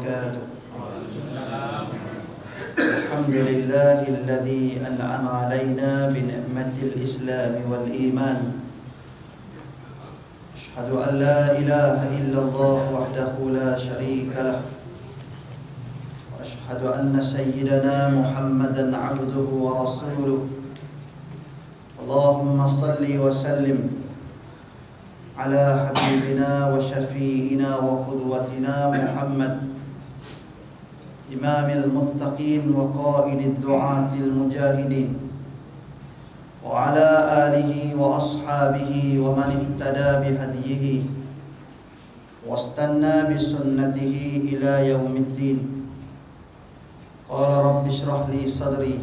وبركاته. الحمد لله الذي أنعم علينا بنعمة الإسلام والإيمان. أشهد أن لا إله إلا الله وحده لا شريك له، وأشهد أن سيدنا محمدا عبده ورسوله. اللهم صل وسلم على حبيبنا وشفيئنا وقدوتنا محمد، إمام المتقين وقائد الدعاة المجاهدين، وعلى آله وأصحابه ومن اهتدى بهديه واستنى بسنته إلى يوم الدين. قال رب اشرح لي صدري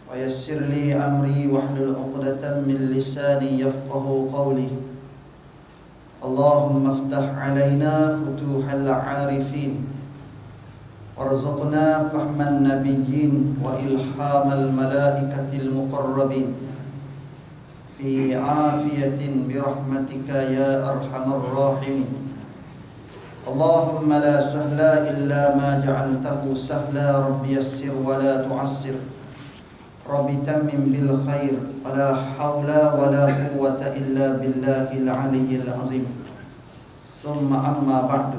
ويسر لي أمري واحلل عقدة من لساني يفقه قولي. اللهم افتح علينا فتوح العارفين، وارزقنا فهم النبيين وإلهام الملائكة المقربين، في عافية برحمتك يا أرحم الراحمين. اللهم لا سهل إلا ما جعلته سهلا، رب يسر ولا تعسر، رب تمم بالخير، ولا حول ولا قوة إلا بالله العلي العظيم. ثم أما بعد.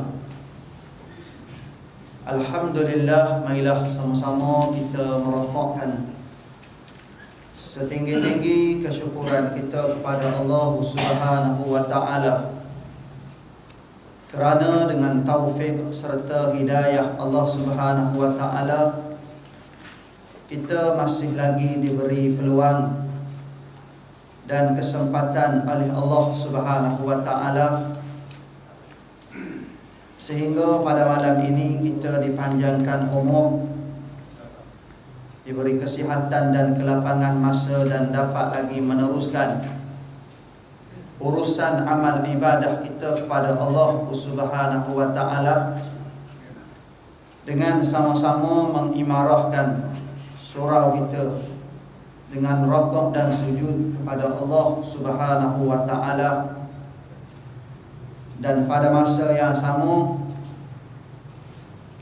Alhamdulillah, marilah sama-sama kita merafakkan setinggi-tinggi kesyukuran kita kepada Allah Subhanahu wa taala, kerana dengan taufik serta hidayah Allah Subhanahu wa taala kita masih lagi diberi peluang dan kesempatan oleh Allah Subhanahu wa taala, sehingga pada malam ini kita dipanjangkan umur, diberi kesihatan dan kelapangan masa, dan dapat lagi meneruskan urusan amal ibadah kita kepada Allah Subhanahu wa taala dengan sama-sama mengimarahkan surau kita dengan rukuk dan sujud kepada Allah Subhanahu wa taala. Dan pada masa yang sama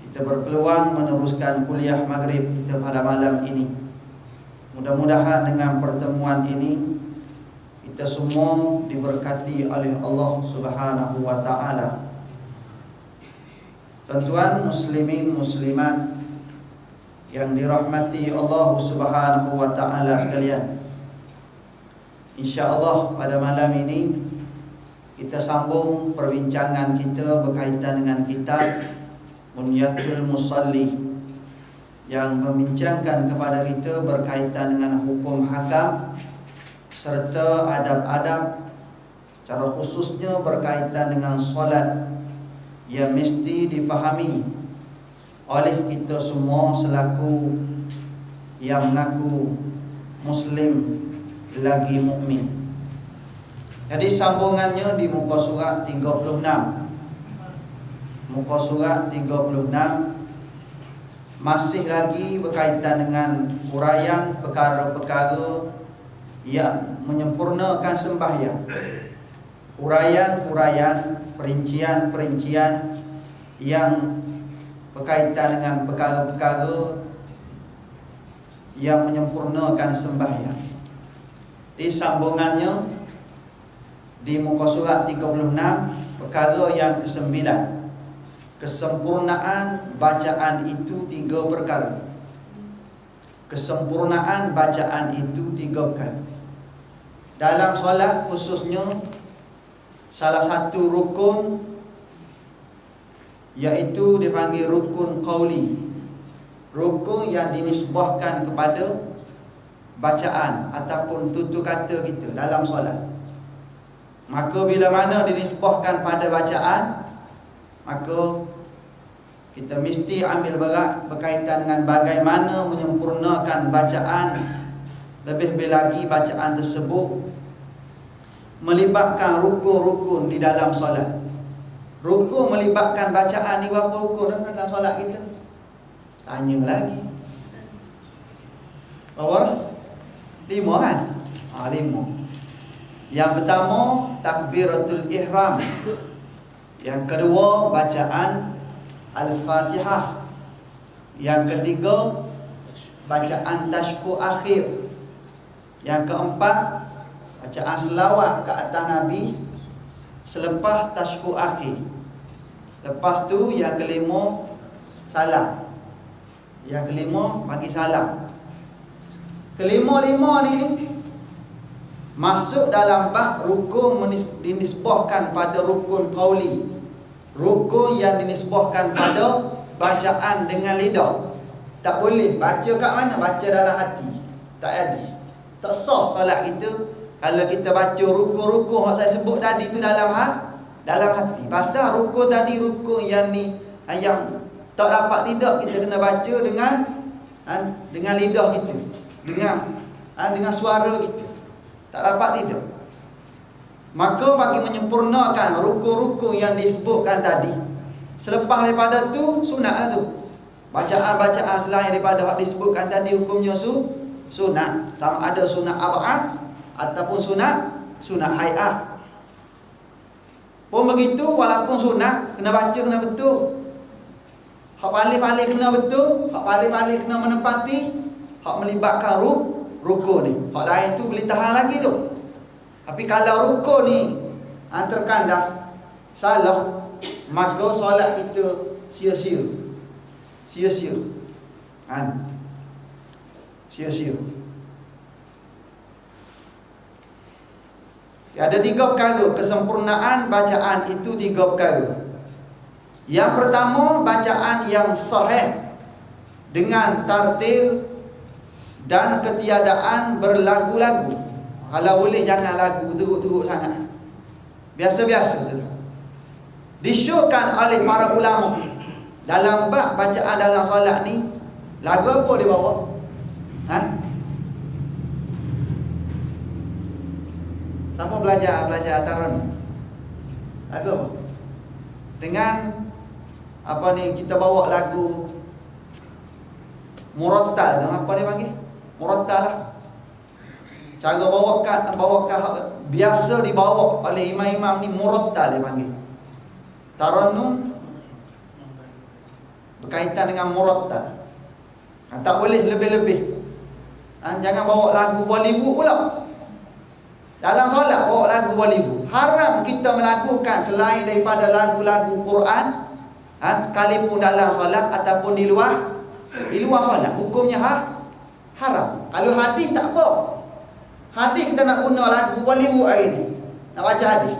kita berpeluang meneruskan kuliah maghrib kita pada malam ini. Mudah-mudahan dengan pertemuan ini kita semua diberkati oleh Allah Subhanahu wa taala. Tuan-tuan muslimin muslimat yang dirahmati Allah Subhanahu wa taala sekalian, insya-Allah pada malam ini kita sambung perbincangan kita berkaitan dengan kitab Munyatul Musalli, yang membincangkan kepada kita berkaitan dengan hukum hakam serta adab-adab, secara khususnya berkaitan dengan solat yang mesti difahami oleh kita semua selaku yang mengaku Muslim lagi mukmin. Jadi sambungannya di muka surat 36. Muka surat 36 masih lagi berkaitan dengan huraian perkara-perkara yang menyempurnakan sembahyang. Huraian-huraian, perincian-perincian yang berkaitan dengan perkara-perkara yang menyempurnakan sembahyang. Di sambungannya di muka surat 36, perkara yang ke-9, kesempurnaan bacaan itu 3 perkara. Kesempurnaan bacaan itu 3 perkara. Dalam solat khususnya salah satu rukun, iaitu dipanggil rukun qauli, rukun yang dinisbahkan kepada bacaan ataupun tutur kata kita dalam solat. Maka bila mana dinisbahkan pada bacaan, maka kita mesti ambil berat berkaitan dengan bagaimana menyempurnakan bacaan. Lebih-lebih lagi bacaan tersebut melibatkan rukun-rukun di dalam solat. Rukun melibatkan bacaan ni berapa rukun dalam solat kita? Tanya lagi. Berapa? 5 kan? 5. Yang pertama takbiratul ihram. Yang kedua bacaan Al-Fatihah. Yang ketiga, bacaan tashku akhir. Yang keempat, bacaan selawat ke atas Nabi selepas tashku akhir. Lepas tu yang kelima, salam. Yang kelima, bagi salam. Kelima-lima ni masuk dalam bab rukun dinisbahkan pada rukun qauli. Rukun yang dinisbahkan pada bacaan dengan lidah. Tak boleh baca kat mana? Baca dalam hati. Tak jadi. Tak sah solat kita kalau kita baca rukun-rukun yang saya sebut tadi tu dalam hati. Pasal rukun tadi, rukun yang ni yang tak dapat tidak kita kena baca dengan lidah kita, dengan suara kita. Tak dapat tidak. Maka bagi menyempurnakan rukun-rukun yang disebutkan tadi, selepas daripada tu sunatlah tu. Bacaan-bacaan selain daripada hak disebutkan tadi hukumnya sunat. Sama ada sunat ab'ad ataupun sunat hay'ah. Pun begitu, walaupun sunat kena baca kena betul. Hak paling-paling kena betul, hak paling-paling kena menepati, hak melibatkan rukun ni. Hak lain tu boleh tahan lagi tu. Tapi kalau rukun ni terkandas, salah, maka solat kita sia-sia. Sia-sia. Sia-sia. Ada 3 perkara. Kesempurnaan bacaan itu 3 perkara. Yang pertama, bacaan yang sahih dengan tartil dan ketiadaan berlagu-lagu. Kalau boleh jangan lagu teruk-teruk sangat. Biasa-biasa saja. Disyorkan oleh para ulama dalam bab bacaan dalam solat ni, lagu apa dia bawa? Sama belajar taran. Lagu apa? Dengan apa ni, kita bawa lagu murattal tu, apa dia panggil? Murattal lah. Cara bawakan biasa dibawa oleh imam-imam ni murattal dia panggil. Tarannum berkaitan dengan murattal. Tak boleh lebih-lebih. Jangan bawa lagu Bollywood pula. Dalam solat bawa lagu Bollywood. Haram kita melakukan selain daripada lagu-lagu Quran, sekalipun dalam solat ataupun di luar solat. Hukumnya haram. Kalau hadis tak apa. Hadis kita nak guna lagu Bollywood hari ni. Nak baca hadis.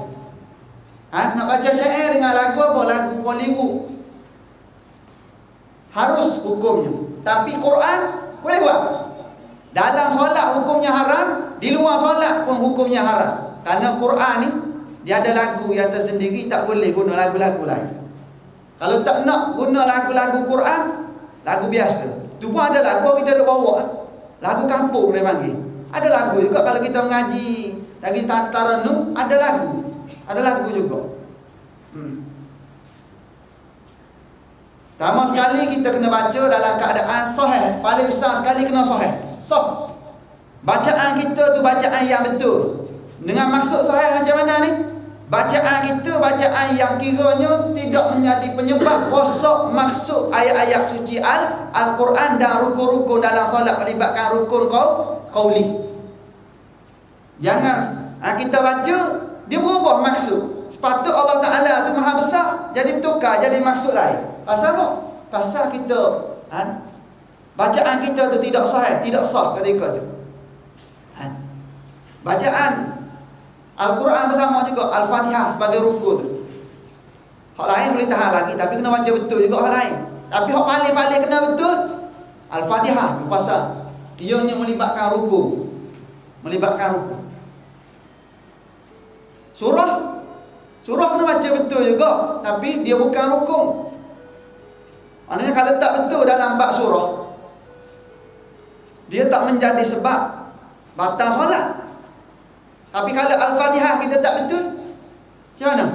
Nak baca syair dengan lagu apa? Lagu Bollywood. Harus hukumnya. Tapi Quran boleh buat. Dalam solat hukumnya haram, di luar solat pun hukumnya haram. Kerana Quran ni dia ada lagu yang tersendiri, tak boleh guna lagu-lagu lain. Kalau tak nak guna lagu-lagu Quran, lagu biasa. Tu pun ada lagu kita ada bawa. Lagu kampung dia panggil. Ada lagu juga kalau kita mengaji lagi taranum, ada lagu. Ada lagu juga. Pertama sekali kita kena baca dalam keadaan sahih. Paling besar sekali kena sahih. Sah. Bacaan kita tu bacaan yang betul. Dengan maksud sahih macam mana ni? Bacaan kita bacaan yang kiranya tidak menjadi penyebab rosak maksud ayat-ayat suci Al-Quran dan rukun-rukun dalam solat melibatkan rukun qauli. Jangan kita baca dia berubah maksud. Sepatut Allah Ta'ala tu maha besar, jadi bertukar jadi maksud lain. Pasal apa? Pasal kita bacaan kita tu tidak sahih, tidak sah ketika tu. Bacaan Al-Quran bersama juga Al-Fatihah sebagai rukun tu. Hak lain boleh tahan lagi, tapi kena baca betul juga hak lain. Tapi hak paling-paling kena betul Al-Fatihah tu, pasal ianya melibatkan rukun. Surah kena baca betul juga, tapi dia bukan rukun. Maknanya kalau tak betul dalam bab surah, dia tak menjadi sebab batal solat. Tapi kalau Al-Fatihah kita tak betul, macam mana?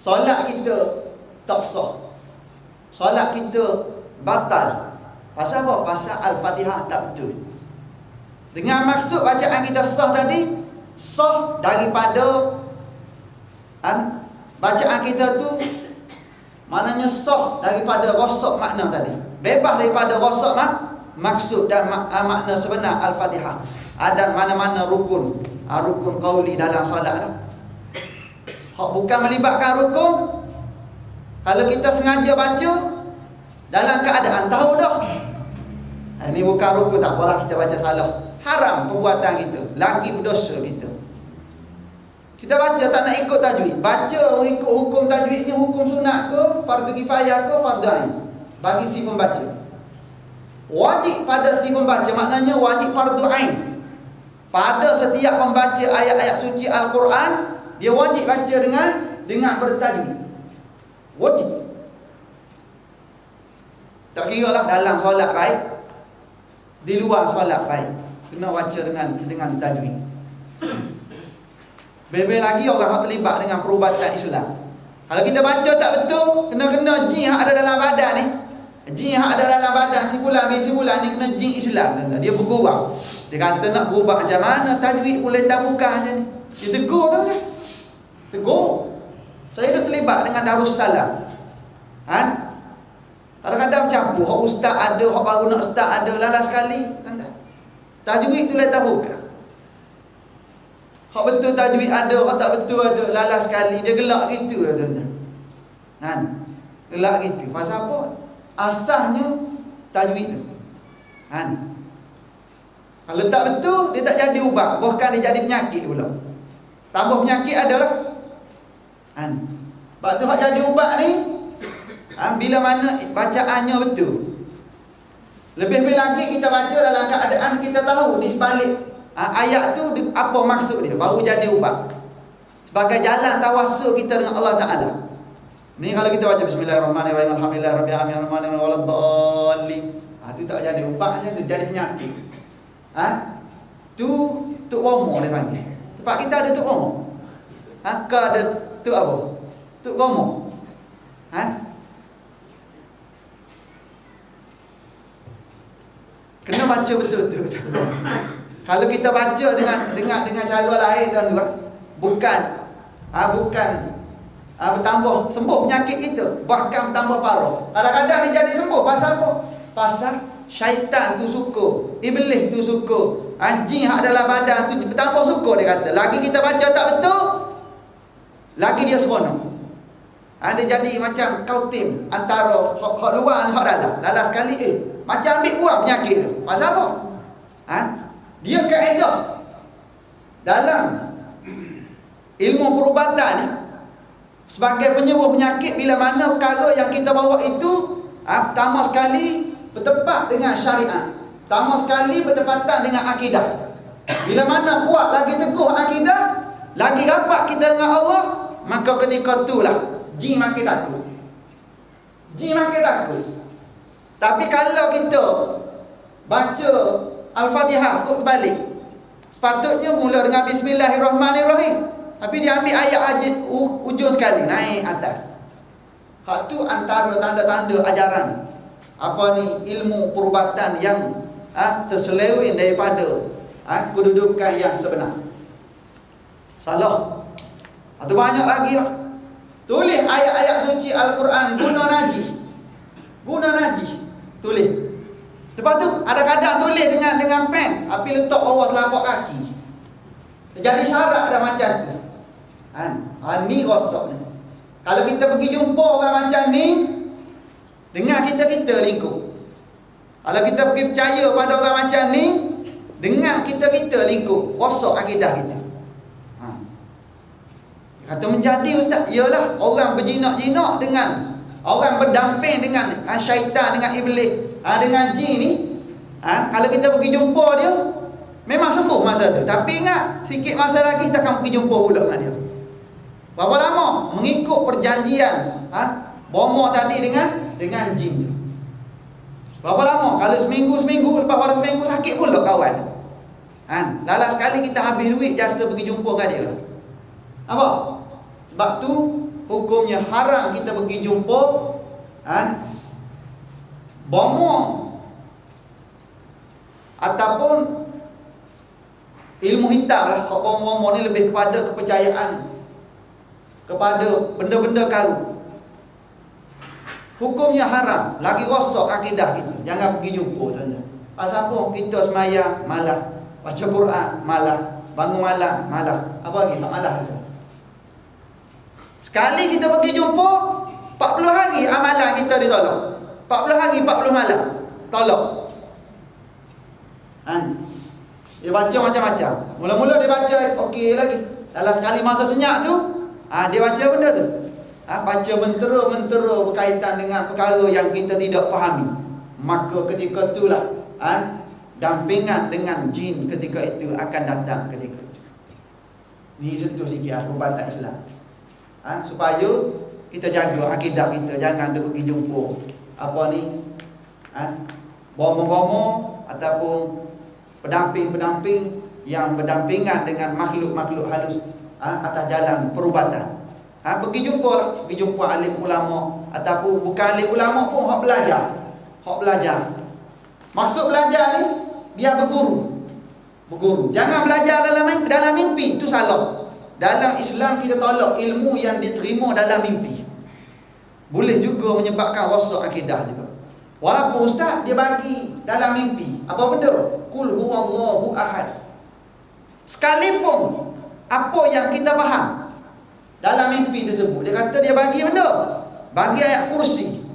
Solat kita tak sah. Solat kita batal. Pasal apa? Pasal Al-Fatihah tak betul. Dengan maksud bacaan kita sah tadi, sah daripada bacaan kita tu Maknanya sah daripada rosak makna tadi. Bebas daripada rosak maksud dan makna sebenar Al-Fatihah. Dan mana-mana rukun, rukun qauli dalam solat lah. Hak bukan melibatkan rukun, kalau kita sengaja baca dalam keadaan tahu dah ini bukan rukun, tak apalah kita baca salah. Haram perbuatan kita, lagi berdosa kita. Kita baca tak nak ikut tajwid, baca mengikut hukum tajwid ni hukum sunat ke, fardu kifayah ke, fardu ain bagi si pembaca. Wajib pada si pembaca, maknanya wajib fardu ain. Pada setiap pembaca ayat-ayat suci Al-Quran, dia wajib baca dengan bertajwid. Wajib. Tak kira lah dalam solat baik, di luar solat baik, kena baca dengan tajwid. Bebel lagi orang yang terlibat dengan perubatan Islam. Kalau kita baca tak betul, kena jin yang ada dalam badan ni. Jin yang ada dalam badan si fulan bin si fulan ni kena jin Islam. Dia bergurau. Dia kata nak berubah macam mana, tajwid boleh tak buka macam ni. Dia tegur tu kan. Tegur. Saya duduk terlibat dengan Darussalam. Kadang-kadang campur. Hak ustaz ada, hak baru nak ustaz ada, lalas sekali. Tajwid tu boleh tak buka. Hak betul tajwid ada, hak tak betul ada, lalas sekali. Dia gelak gitu tuan-tuan. Gelak gitu. Pasal apa? Asasnya tajwid tu. Kalau tak betul, dia tak jadi ubat, bahkan dia jadi penyakit pula. Tambah penyakit adalah sebab tu hak jadi ubat ni bila mana bacaannya betul. Lebih-lebih lagi kita baca dalam keadaan kita tahu di sebalik ayat tu apa maksud dia, baru jadi ubat. Sebagai jalan tawasul kita dengan Allah Ta'ala. Ni kalau kita baca Bismillahirrahmanirrahim, Alhamdulillahirabbil alamin, arrahmanirrahim, waladdallin. Tu tak jadi ubatnya, tu jadi penyakit. Tu Tuk Romo dia panggil. Tempat kita ada Tuk Romo. Ada Tuk apa? Tuk Romo. Kena baca betul-betul. Kalau kita baca dengan cara lain tuan-tuan, bukan bertambah sembuh penyakit kita, bahkan bertambah parah. Kadang-kadang dia jadi sembuh pasal apa? Pasal syaitan tu suka, iblis tu suka, jin hak dalam badan tu bertambah suka. Dia kata lagi kita baca tak betul, lagi dia seronok. Dia jadi macam kautim antara hak luar dan hak dalam. Dalam sekali macam ambil buang penyakit tu. Pasal apa? Dia kaedah dalam ilmu perubatan ni sebagai penyembuh penyakit. Bila mana perkara yang kita bawa itu pertama sekali bertepat dengan syariat, pertama sekali bertepatan dengan akidah. Bila mana kuat lagi teguh akidah, lagi rapat kita dengan Allah, maka ketika itulah jin makin takut. Jin makin takut. Tapi kalau kita baca Al-Fatihah kok terbalik, sepatutnya mula dengan Bismillahirrahmanirrahim, tapi dia ambil ayat ujung sekali naik atas. Hak tu antara tanda-tanda ajaran ilmu perubatan yang terseleweng daripada kedudukan yang sebenar. Salah. Atau banyak lagi lah. Tulis ayat-ayat suci Al-Quran guna najis. Tulis. Lepas tu ada kadang tulis dengan pen, tapi letak bawah telapak kaki. Jadi syarat dah macam tu. Ni rosak ni. Kalau kita pergi jumpa orang macam ni, dengar kita lingkup. Kalau kita pergi percaya pada orang macam ni, dengan kita lingkup, rosak akidah kita. Kata menjadi ustaz, ialah orang berjinak-jinak dengan orang berdamping dengan syaitan, dengan iblis, dengan jin ni. Kalau kita pergi jumpa dia, memang sembuh masa tu. Tapi ingat, sikit masa lagi kita akan pergi jumpa pula dengan dia. Berapa lama? Mengikut perjanjian bomo tadi dengan jin tu. Berapa lama? Kalau seminggu, lepas pada seminggu sakit pula kawan. Lala sekali kita habis duit jasa pergi jumpa dengan dia. Apa? Sebab tu hukumnya haram kita pergi jumpa bomo ataupun ilmu hitam lah. Bomo ni lebih kepada kepercayaan kepada benda-benda karun. Hukumnya haram. Lagi rosak akidah kita. Jangan pergi jumpa tuan-tuan. Pasal apa? Kita semayang malah, baca Quran malah, bangun malam malah. Apa lagi? Tak malah tu. Sekali kita pergi jumpa, 40 hari amalan kita ditolak. 40 hari 40 malam tolak. Dia baca macam-macam. Mula-mula dia baca okey lagi. Dalam sekali masa senyap tu, dia baca benda tu. Baca mentera-mentera berkaitan dengan perkara yang kita tidak fahami. Maka ketika itulah dampingan dengan jin ketika itu akan datang ketika itu. Ni sentuh sikit perubatan Islam. Supaya kita jaga akidah kita, jangan dia pergi jumpa apa ni bomo-bomo ataupun pendamping-pendamping yang berdampingan dengan makhluk-makhluk halus atas jalan perubatan. Pergi jumpa lah, pergi jumpa alim ulama ataupun bukan alim ulama pun hak belajar. Maksud belajar ni biar berguru. Jangan belajar dalam mimpi, itu salah. Dalam Islam kita tolak ilmu yang diterima dalam mimpi. Boleh juga menyebabkan rosak akidah juga. Walaupun ustaz dia bagi dalam mimpi apa benda? Qul huwallahu ahad. Sekalipun apa yang kita faham dalam mimpi tersebut, dia kata dia bagi benda, bagi ayat kursi.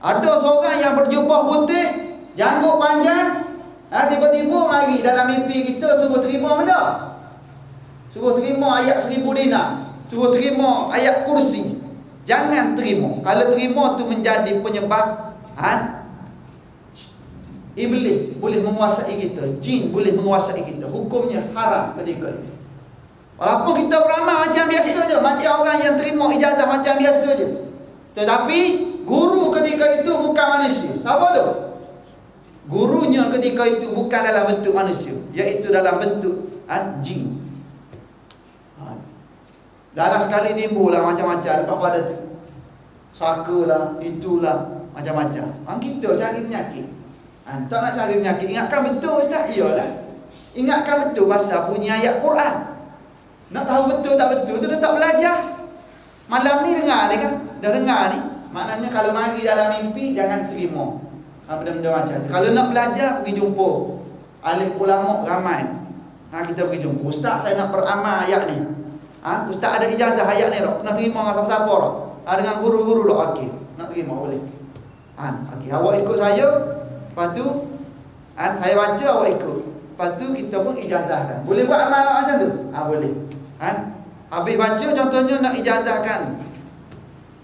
Ada seorang yang berjubah putih, janggut panjang, tiba-tiba mari dalam mimpi kita suruh terima benda. Suruh terima ayat 1000 dinar, suruh terima ayat kursi. Jangan terima. Kalau terima tu menjadi penyebab iblis boleh menguasai kita, jin boleh menguasai kita. Hukumnya haram ketika itu. Walaupun kita beramal macam biasa je, macam orang yang terima ijazah macam biasa je, tetapi guru ketika itu bukan manusia. Siapa tu? Gurunya ketika itu bukan dalam bentuk manusia, iaitu dalam bentuk jin. Dalam sekali timbullah macam-macam. Lepas pada tu sakalah, itulah, macam-macam. Kita cari penyakit. Tak nak cari penyakit. Ingatkan betul ustaz? Iyalah. Ingatkan betul pasal punya ayat Quran. Nak tahu betul tak betul tu dia tak belajar. Malam ni dengar dia kan? Dah dengar ni. Maknanya kalau mari dalam mimpi jangan terima benda-benda macam tu. Kalau nak belajar pergi jumpa alim ulama ramai. Kita pergi jumpa. Ustaz saya nak beramal ayat ni. Ustaz ada ijazah ayat ni tak? Pernah terima dengan siapa-siapa tak? Dengan guru-guru tak? Okey. Nak terima boleh. Okey, awak ikut saya. Lepas tu saya baca, awak ikut. Lepas tu kita pun ijazahkan. Boleh buat amal macam tu? Boleh. Habis baca contohnya nak ijazahkan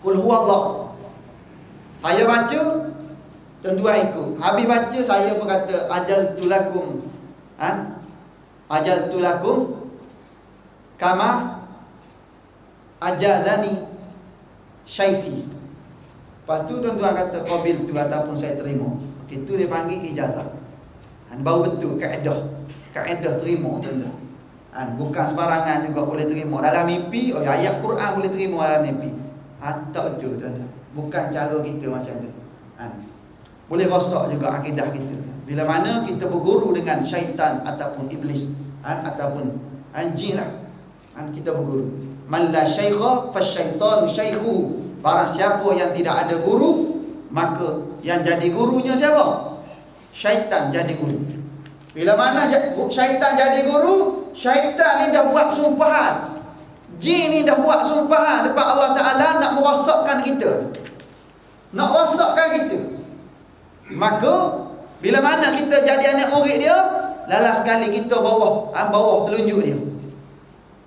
Qul huwallah. Saya baca, tuan-tuan ikut. Habis baca saya pun kata ajaztu lakum. Ajaztu lakum kama ajazani syaikhi. Lepas tu tuan-tuan kata qabil tu ataupun saya terima. Okey, tu dia panggil ijazah. Baru betul kaedah terima tuan-tuan. Bukan sembarangan juga boleh terima dalam mimpi. Ayat Quran boleh terima dalam mimpi. Tak betul tuan-tuan. Bukan cara kita macam tu. Boleh rosak juga akidah kita. Bila mana kita berguru dengan syaitan ataupun iblis ataupun jin lah. Kita berguru. Man la syaikha fasyaitanu syaikhuhu. Barang siapa yang tidak ada guru, maka yang jadi gurunya siapa? Syaitan jadi guru. Bila mana syaitan jadi guru, syaitan ni dah buat sumpahan. Jin ni dah buat sumpahan depan Allah Ta'ala nak merosakkan kita. Nak rosakkan kita. Maka bila mana kita jadi anak murid dia, lalas sekali kita bawah telunjuk dia.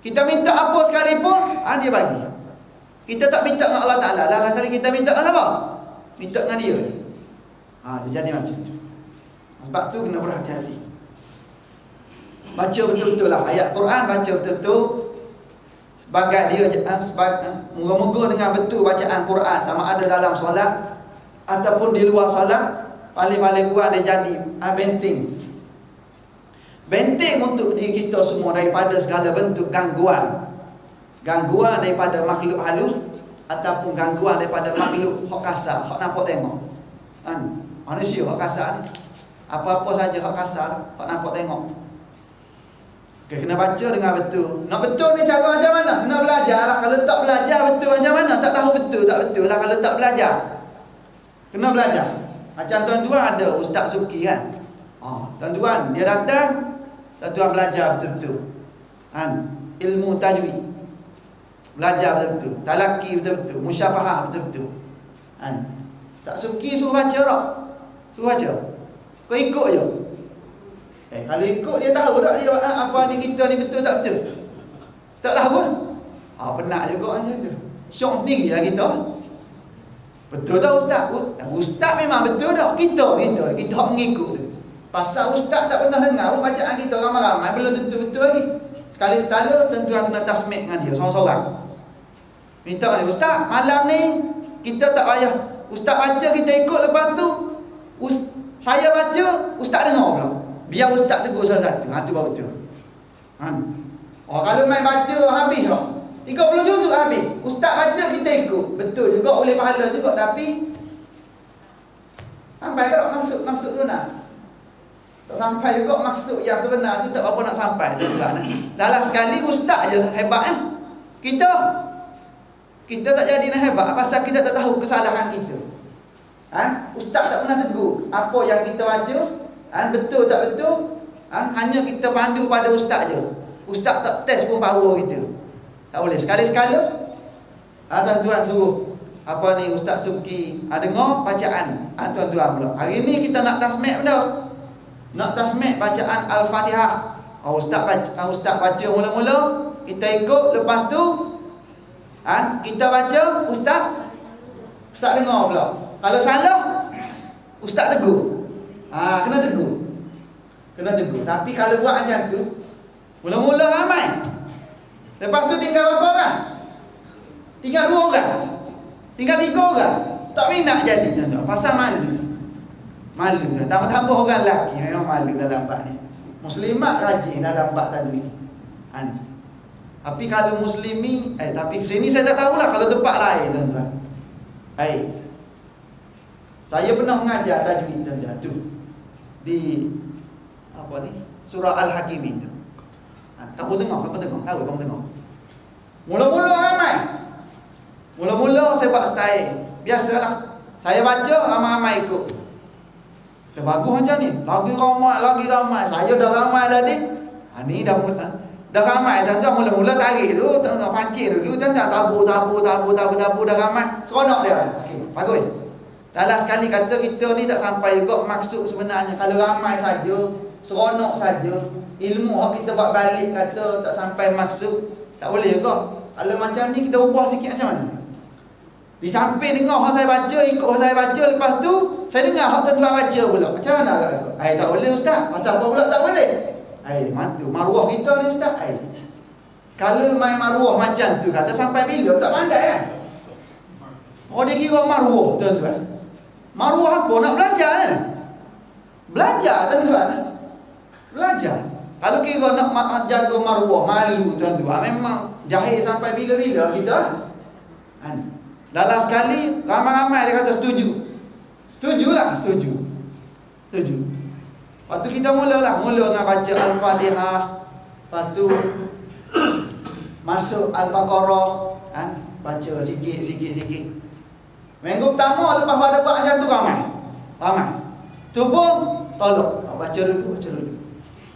Kita minta apa sekalipun, dia bagi. Kita tak minta dengan Allah Ta'ala. Lalas sekali kita minta dengan siapa? Minta dengan dia. Dia jadi macam tu. Sebab tu kena berhati-hati. Baca betul-betul lah ayat Quran, baca betul-betul. Sebagai dia moga-moga dengan betul bacaan Quran, sama ada dalam solat ataupun di luar solat, paling-paling kurang dia jadi benteng. Benteng untuk diri kita semua daripada segala bentuk gangguan. Gangguan daripada makhluk halus ataupun gangguan daripada makhluk hak kasar, hak nampak tengok. Manusia hak kasar ni. Apa-apa saja hak kasar lah, hak nampak tengok. Kena baca dengan betul. Nak betul ni cara macam mana? Kena belajar lah. Kalau tak belajar betul macam mana? Tak tahu betul tak betul lah kalau tak belajar. Kena belajar. Macam tuan-tuan ada Ustaz Suki kan. Tuan-tuan dia datang, tuan-tuan belajar betul-betul. Ilmu tajwid. Belajar betul-betul. Talaki betul-betul. Musyafahah betul-betul. Tak Suki suruh baca tak? Suruh baca. Kau ikut je. Kalau ikut dia tahu tak dia apa ni kita ni betul tak betul? Tak tahu pun. Penat juga macam tu. Syok sendiri lah kita. Betul dah ustaz. Ustaz memang betul dah. Kita mengikut tu. Pasal ustaz tak pernah dengar pun bacaan kita ramai-ramai belum tentu betul lagi. Sekali sekala tuan-tuan kena tasmik dengan dia seorang-seorang. Minta ni ustaz, malam ni kita tak payah ustaz baca kita ikut, lepas tu saya baca ustaz dengar pula. Biar ustaz tegur salah satu. Tu baru betul. Kalau main baca habis tak? 30 juzuk habis. Ustaz baca kita ikut. Betul juga, boleh pahala juga, tapi sampai tak maksud tu nak? Tak sampai juga maksud yang sebenar tu, tak apa nak sampai tuan-tuan. Dalam sekali ustaz je hebat Kita tak jadi nak hebat pasal kita tak tahu kesalahan kita. Ustaz tak pernah tegur apa yang kita baca, betul tak betul. Hanya kita pandu pada ustaz je. Ustaz tak test pun power kita. Tak boleh. Sekali-sekala tuan-tuan suruh Ustaz Suki dengar bacaan tuan-tuan pula. Hari ni kita nak tasmik benda. Nak tasmik bacaan Al-Fatihah. Ustaz baca mula-mula, kita ikut, lepas tu kita baca, Ustaz dengar pula. Kalau salah, Ustaz tegur. Kena tegur. Tapi kalau buat macam tu, mula-mula ramai, lepas tu tinggal berapa orang? Tinggal 2 orang, tinggal 3 orang. Tak minat jadi tuan-tuan. Pasal malu tuan. Tambah-tambah orang lelaki memang malu dalam bab ni. Muslimat rajin dalam bab tajwid. Tapi kalau muslimi, tapi sini saya tak tahulah kalau tempat lain tuan-tuan. Saya pernah mengajar tajwid tuan-tuan tu di surah Al-Hakimi tu. Kamu tengok. Tahu kamu tengok. Mula-mula ramai. Mula-mula saya buat style. Biasalah. Saya baca, ramai-ramai ikut. Bagus macam ni. Lagi ramai. Saya dah ramai tadi. Ni dah ramai. Tuan-tuan mula-mula tarik tu, tuan-tuan pancing dulu, tuan-tuan tabu dah ramai. Seronok dia. Okey, bagus. Dalam sekali kata kita ni tak sampai juga maksud sebenarnya. Kalau ramai saja, seronok saja, ilmu hak kita buat balik kata tak sampai maksud, tak boleh juga. Kalau macam ni kita ubah sikit macam mana? Di samping dengar hak saya baca, ikut hak saya baca, lepas tu saya dengar hak tuan-tuan baca pula. Macam mana agak ikut? Tak boleh ustaz. Pasal apa pula tak boleh? Mantu maruah kita ni ustaz. Kalau main maruah macam tu kata sampai bila tak pandai kan? Dia kira maruah tuan-tuan. Maruah apa? Nak belajar kan? Belajar tuan-tuan. Belajar. Kalau kira nak jaga maruah, malu tuan-tuan, memang jahil sampai bila-bila kita. Dalam sekali ramai-ramai dia kata setuju. Setuju. Lepas tu kita mula dengan baca Al-Fatihah. Lepas tu masuk Al-Baqarah, baca sikit. Minggu pertama lepas pada buat macam tu ramai. Tu pun tolong baca dulu.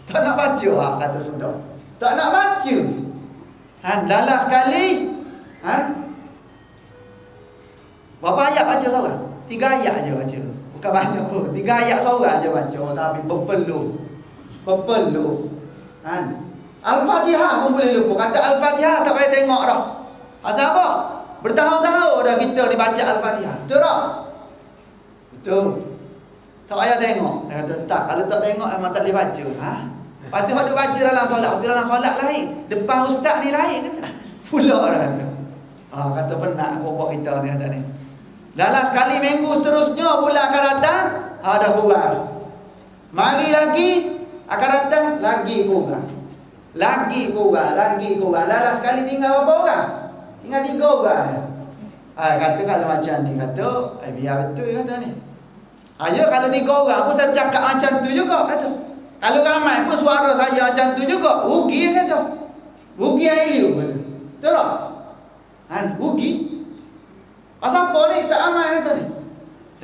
Tak nak baca kata sudah. Tak nak baca. Dalam sekali berapa ayat baca seorang? 3 ayat aja baca. Bukan banyak pun. 3 ayat seorang aja baca. Tapi berpeluh. Al-Fatihah pun boleh lupa. Kata Al-Fatihah tak payah tengok dah. Pasal apa? Bertahun-tahun dah kita dibaca Al-Fatihah. Betul tak? Betul. Tak payah tengok. Dia kata tak. Kalau tak tengok memang tak boleh baca. Lepas tu dia baca dalam solat. Dalam solat lain. Depan ustaz ni lain kata. Pula dah kata. Kata penat bawa kita ni kata ni. Dalam sekali minggu seterusnya bulan akan datang dah kurang. Mari lagi akan datang lagi kurang. Dalam sekali tinggal berapa orang? Tinggal 3 orang. Kata kalau macam ni kata biar betul kata ni. Kalau 3 orang pun saya bercakap macam tu juga kata. Kalau ramai pun suara saya macam tu juga. Rugi kata. Rugi ailiu kata. Betul tak? Rugi. Pasal apa ni tak ramai kata ni.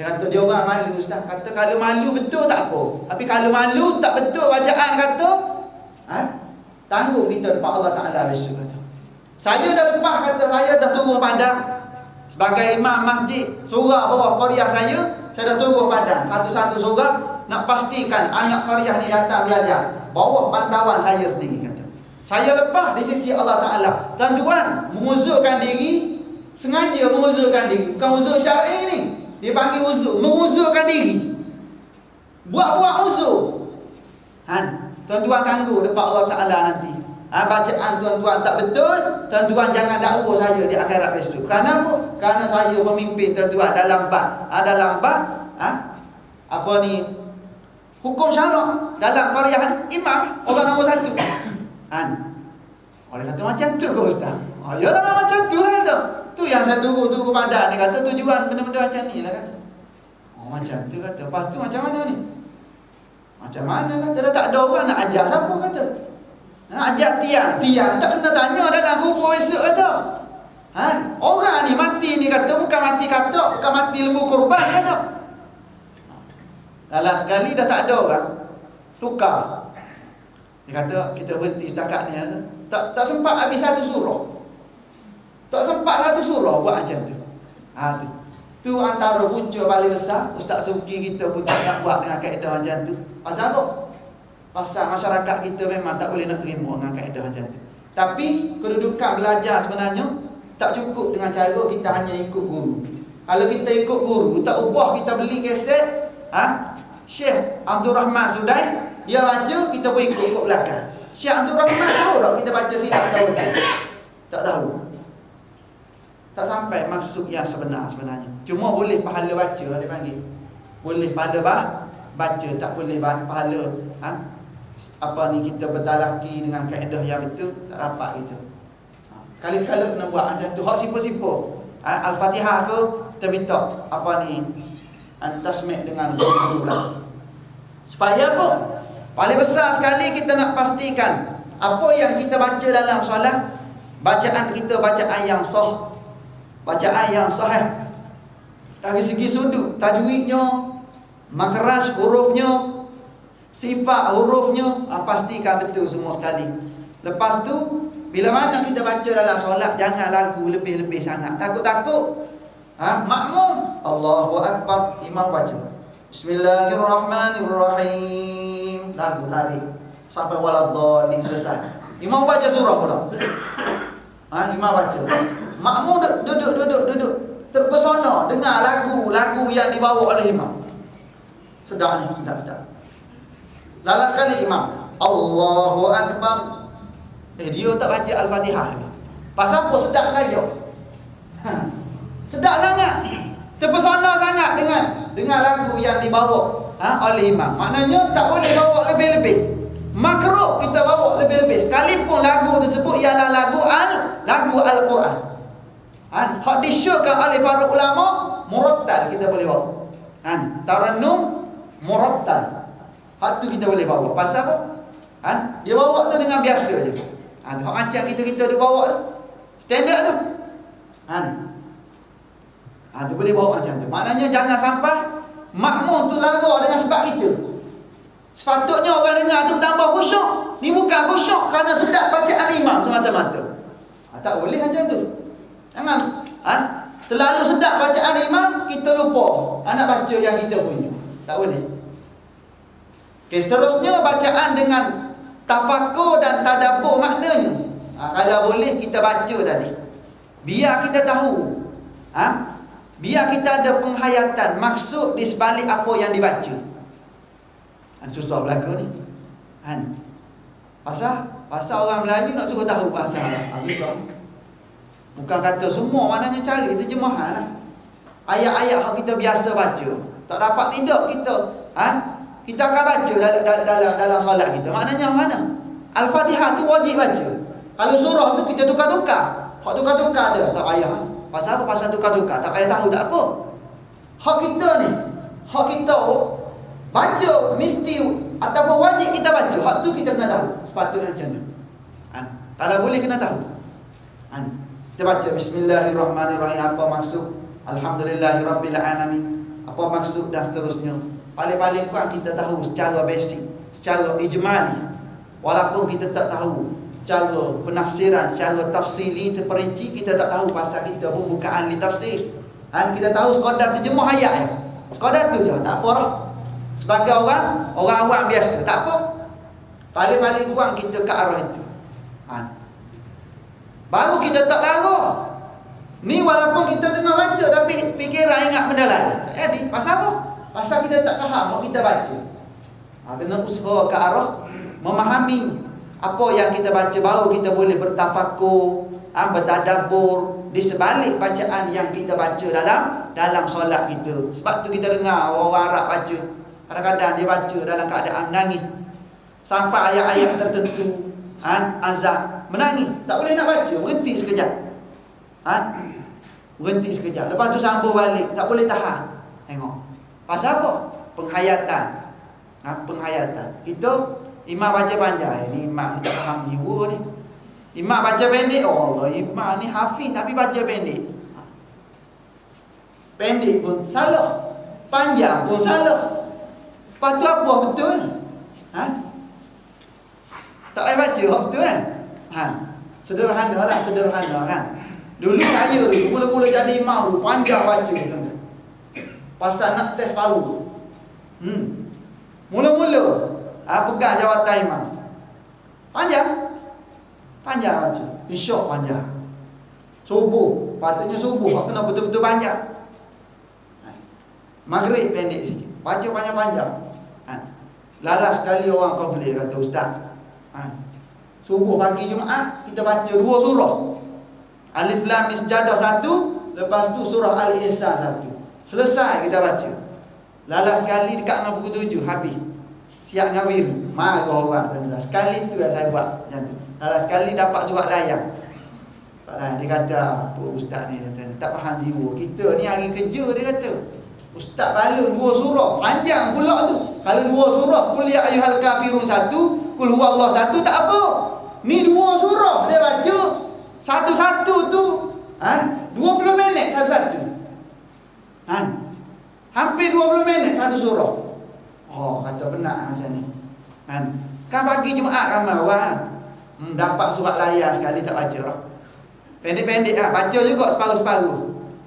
Dia kata dia orang malu ustaz. Kata kalau malu betul tak apa. Tapi kalau malu tak betul bacaan kata, tanggung kita depan Allah Taala besok kata. Saya dah lepas kata saya dah turun padang. Sebagai imam masjid, surah bawah qaryah saya dah turun padang. Satu-satu surah nak pastikan anak qaryah ni datang belajar. Bawah pantauan saya sendiri kata. Saya lepas di sisi Allah Taala. Tuan-tuan, menguzurkan diri, sengaja menguzurkan diri. Bukan uzur syar'i ni. Dia panggil uzur, menguzurkan diri. Buat-buat uzur. Tuan-tuan tangguh depan Allah Taala nanti. Bacaan tuan-tuan tak betul, tuan-tuan jangan dakwa saya di akhirat besok. Kenapa? Kerana saya memimpin tuan-tuan dalam bab apa ni? Hukum syarak dalam qaryah imam orang nombor 1. Orang kata macam tu ke ustaz? Yalah macam tu lah kata. Tu yang saya tunggu pandang ni kata tujuan benda-benda macam ni lah kata. Macam tu kata. Lepas tu macam mana ni? Macam mana kata dah tak ada orang nak ajar siapa kata. Nak ajar tiang tak kena tanya dalam kubur besok kata. Orang ni mati ni kata bukan mati kata, bukan mati lembu kurban kata. Dalam sekali dah tak ada orang. Tukar. Dia kata kita berhenti setakat ni. Tak sempat habis satu surah. Tak sempat satu surah buat macam tu. Tu antara punca paling besar Ustaz Suki kita pun tak nak buat dengan kaedah macam tu. Pasal apa? Pasal masyarakat kita memang tak boleh nak terima dengan kaedah macam tu. Tapi kedudukan belajar sebenarnya tak cukup dengan cara kita hanya ikut guru. Kalau kita ikut guru, tak ubah kita beli kaset Syekh Abdul Rahman Sudai, dia baca kita pun ikut belakang. Syekh Abdul Rahman tahu tak kita baca silap tahu tak? Tak tahu. Tak sampai maksud yang sebenarnya. Cuma boleh pahala baca dia panggil. Boleh pahala baca, tak boleh pahala apa ni kita bertalaki dengan kaedah yang betul, tak dapat gitu. Sekali-sekala kena buat macam tu. Hak sipo-sipo. Al-Fatihah ke kita minta apa ni tasmid dengan guru lah. Supaya apa? Paling besar sekali kita nak pastikan apa yang kita baca dalam solat, bacaan kita bacaan yang sah. Bacaan yang sahih. Dari segi sudut tajwidnya, makhraj hurufnya, sifat hurufnya, pastikan betul semua sekali. Lepas tu bila mana kita baca dalam solat, jangan lagu lebih-lebih sangat. Takut-takut makmum Allahu Akbar, imam baca Bismillahirrahmanirrahim, lagu tarik sampai waladhdallin selesai. Imam baca surah pula. Imam baca. Makmum duduk terpesona dengar lagu yang dibawa oleh imam. Sedap ni, sedap. Lalas sekali imam Allahu Akbar. Dia tak baca Al-Fatihah. Pasal apa sedap belajar? Sedap sangat. Terpesona sangat dengan lagu yang dibawa oleh imam. Maknanya tak boleh bawa lebih-lebih. Makruh kita bawa lebih-lebih. Sekalipun lagu tersebut ialah lagu Al-Quran. Hak disyorkan oleh para ulama, murattal kita boleh bawa. Tarannum murattal. Hak tu kita boleh bawa. Pasal apa? Dia bawa tu dengan biasa je. Hak macam kita dia bawa tu. Standard tu. Tu boleh bawa macam tu. Maknanya jangan sampai makmum tu lara dengan sebab kita. Sepatutnya orang dengar tu bertambah khusyuk. Ni bukan khusyuk kerana sedap bacaan imam semata-mata. Tak boleh macam tu. Jangan terlalu sedap bacaan imam, kita lupa nak baca yang kita punya. Tak boleh. Okay, seterusnya bacaan dengan tafakur dan tadabbur maknanya. Kalau boleh kita baca tadi. Biar kita tahu. Biar kita ada penghayatan maksud di sebalik apa yang dibaca. Susah berlaku ni. Pasal orang Melayu nak suruh tahu bahasa Arab. Susah. Bukan kata semua, maknanya cari terjemahan lah. Ayat-ayat yang kita biasa baca. Tak dapat tidak kita kita akan baca dalam solat kita. Maknanya mana? Al-Fatihah tu wajib baca. Kalau surah tu kita tukar-tukar. Hak tukar-tukar ada, tak payah. Pasal apa? Pasal tukar-tukar. Tak payah tahu tak apa. Hak kita ni, hak kita baca mesti ataupun wajib kita baca. Hak tu kita kena tahu. Sepatutnya macam tu. Kalau boleh kena tahu. Kita baca Bismillahirrahmanirrahim, apa maksud? Alhamdulillahirabbil alamin. Apa apa maksud dan seterusnya. Paling-paling kurang kita tahu secara basic, secara ijmali. Walaupun kita tak tahu secara penafsiran, secara tafsili terperinci, kita tak tahu pasal kita pembukaan li tafsir. Kita tahu sekadar terjemah ayat ya. Sekadar tu je, tak apa lah. Sebagai orang awam biasa, tak apa. Paling-paling kurang kita ke arah itu. Baru kita tak larang. Ni walaupun kita tengah baca tapi fikiran ingat benda lain. Tak jadi. Pasal apa? Pasal kita tak faham what kita baca. Kena usaha ke arah memahami apa yang kita baca, baru kita boleh bertafakur, bertadabbur di sebalik bacaan yang kita baca dalam solat kita. Sebab tu kita dengar orang Arab baca, kadang-kadang dia baca dalam keadaan menangis. Sampai ayat-ayat tertentu azab, menangis, tak boleh nak baca, berhenti sekejap. Berhenti sekejap. Lepas tu sambung balik, tak boleh tahan. Tengok. Pasal apa? Penghayatan. Penghayatan. Kita imam baca panjang, ni imam ni tak faham jiwa ni. Imam baca pendek, oh Allah, imam ni hafiz tapi baca pendek. Pendek pun salah, panjang pun salah. Lepas tu apa betul? Tak payah baca betul kan? Sederhana lah, sederhana kan. Dulu saya mula-mula jadi imam dulu, panjang baca kan. Pasal nak test paru. Mula-mula pegang jawatan imam. Panjang baca. Isyak panjang. Subuh, patutnya subuh kena betul-betul panjang. Maghrib pendek sikit. Baca panjang-panjang. Lalas sekali orang komplain kata ustaz. Subuh pagi Jumaat kita baca 2 surah. Alif Lam Mim Sajadah 1, lepas tu surah Al-Insan 1. Selesai kita baca. Lalas sekali dekat dengan buku 7 habis. Siap ngawir. Marah orang tuan-tuan. Sekali tu yang saya buat macam tu. Lalas sekali dapat surat layang. Dia kata, apa ustaz ni tak faham jiwa. Kita ni hari kerja, dia kata. Ustaz balun 2 surah, panjang pula tu. Kalau 2 surah, Qul ya ayyuhal kafirun 1, Qul huwallahu 1 tak apa. Ni 2 surah dia baca. Satu-satu tu 20 minit satu-satu. Hampir 20 minit satu surah. Oh, kata benar macam ni. Kan pagi Jumaat ramai orang dapat surat layar sekali tak baca lah. Pendek-pendek baca juga separuh-separuh.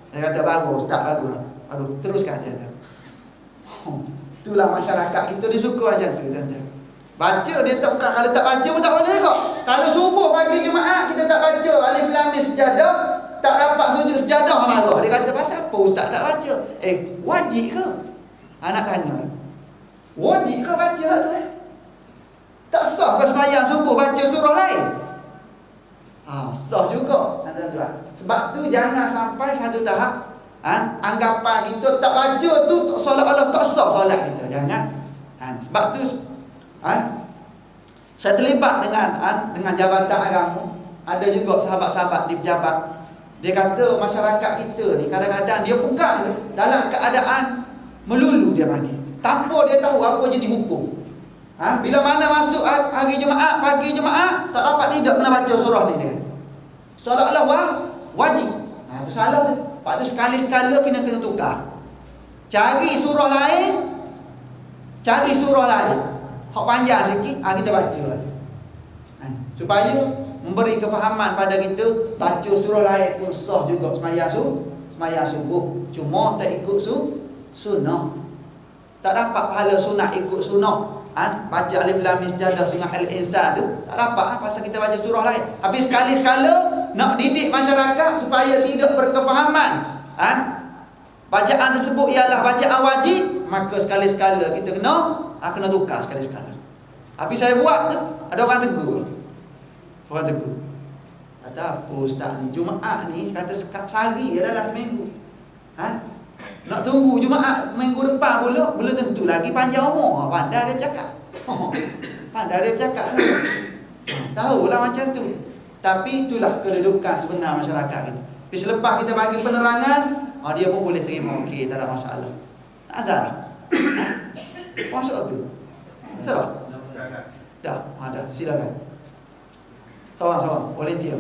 Dia kata bagus, ustaz bagus. Bagus, teruskan dia kata. Itulah masyarakat kita dia suka macam tu tuan-tuan. Baca dia tak, bukan kalau tak baca pun tak boleh kok. Kalau subuh pagi Jumaat kita tak baca Alif Lam Mim Sajadah, tak dapat sujud sejadah marah. Dia kata pasal apa ustaz tak baca? Wajib ke? Anak tanya. Wajib ke baca tu Tak sah ke sembahyang subuh baca surah lain? Sah juga tuan-tuan. Sebab tu jangan sampai satu tahap anggapan kita tak baca tu seolah-olah tak sah solat kita. Jangan. Sebab tu saya terlibat dengan jabatan agama. Ada juga sahabat-sahabat di pejabat. Dia kata masyarakat kita ni kadang-kadang dia pegang dalam keadaan melulu dia bagi. Tanpa dia tahu apa jenis hukum. Bila mana masuk hari Jumaat, pagi Jumaat, tak dapat tidak kena baca surah ni dia. Seolah-olah wajib. Itu salah tu. Lepas tu sekali-sekala kena tukar. Cari surah lain. Hak panjang sikit, kita baca. Supaya memberi kefahaman pada kita, baca surah lain pun sah juga sembahyang subuh. Cuma tak ikut sunnah. Tak dapat pahala sunat ikut sunnah. Baca Alif Lam Mim Sajadah surah Al-Insan tu tak dapat pasal kita baca surah lain. Habis sekali-sekala nak didik masyarakat supaya tidak berkefahaman. Bacaan tersebut ialah bacaan wajib, maka sekali-sekala kita kena tukar sekali-sekala. Tapi saya buat tu, ada orang tegur. Kata apa ustaz ni, Jumaat ni kata sehari je dalam seminggu. Nak tunggu Jumaat minggu depan pula, belum tentu lagi panjang umur. Pandai dia bercakap. Tahulah macam tu. Tapi itulah kedudukan sebenar masyarakat kita. Tapi selepas kita bagi penerangan, dia pun boleh terima. Okey, tak ada masalah. Azhar. Masuk tu. Salah? Dah, silakan. Seorang, volunteer.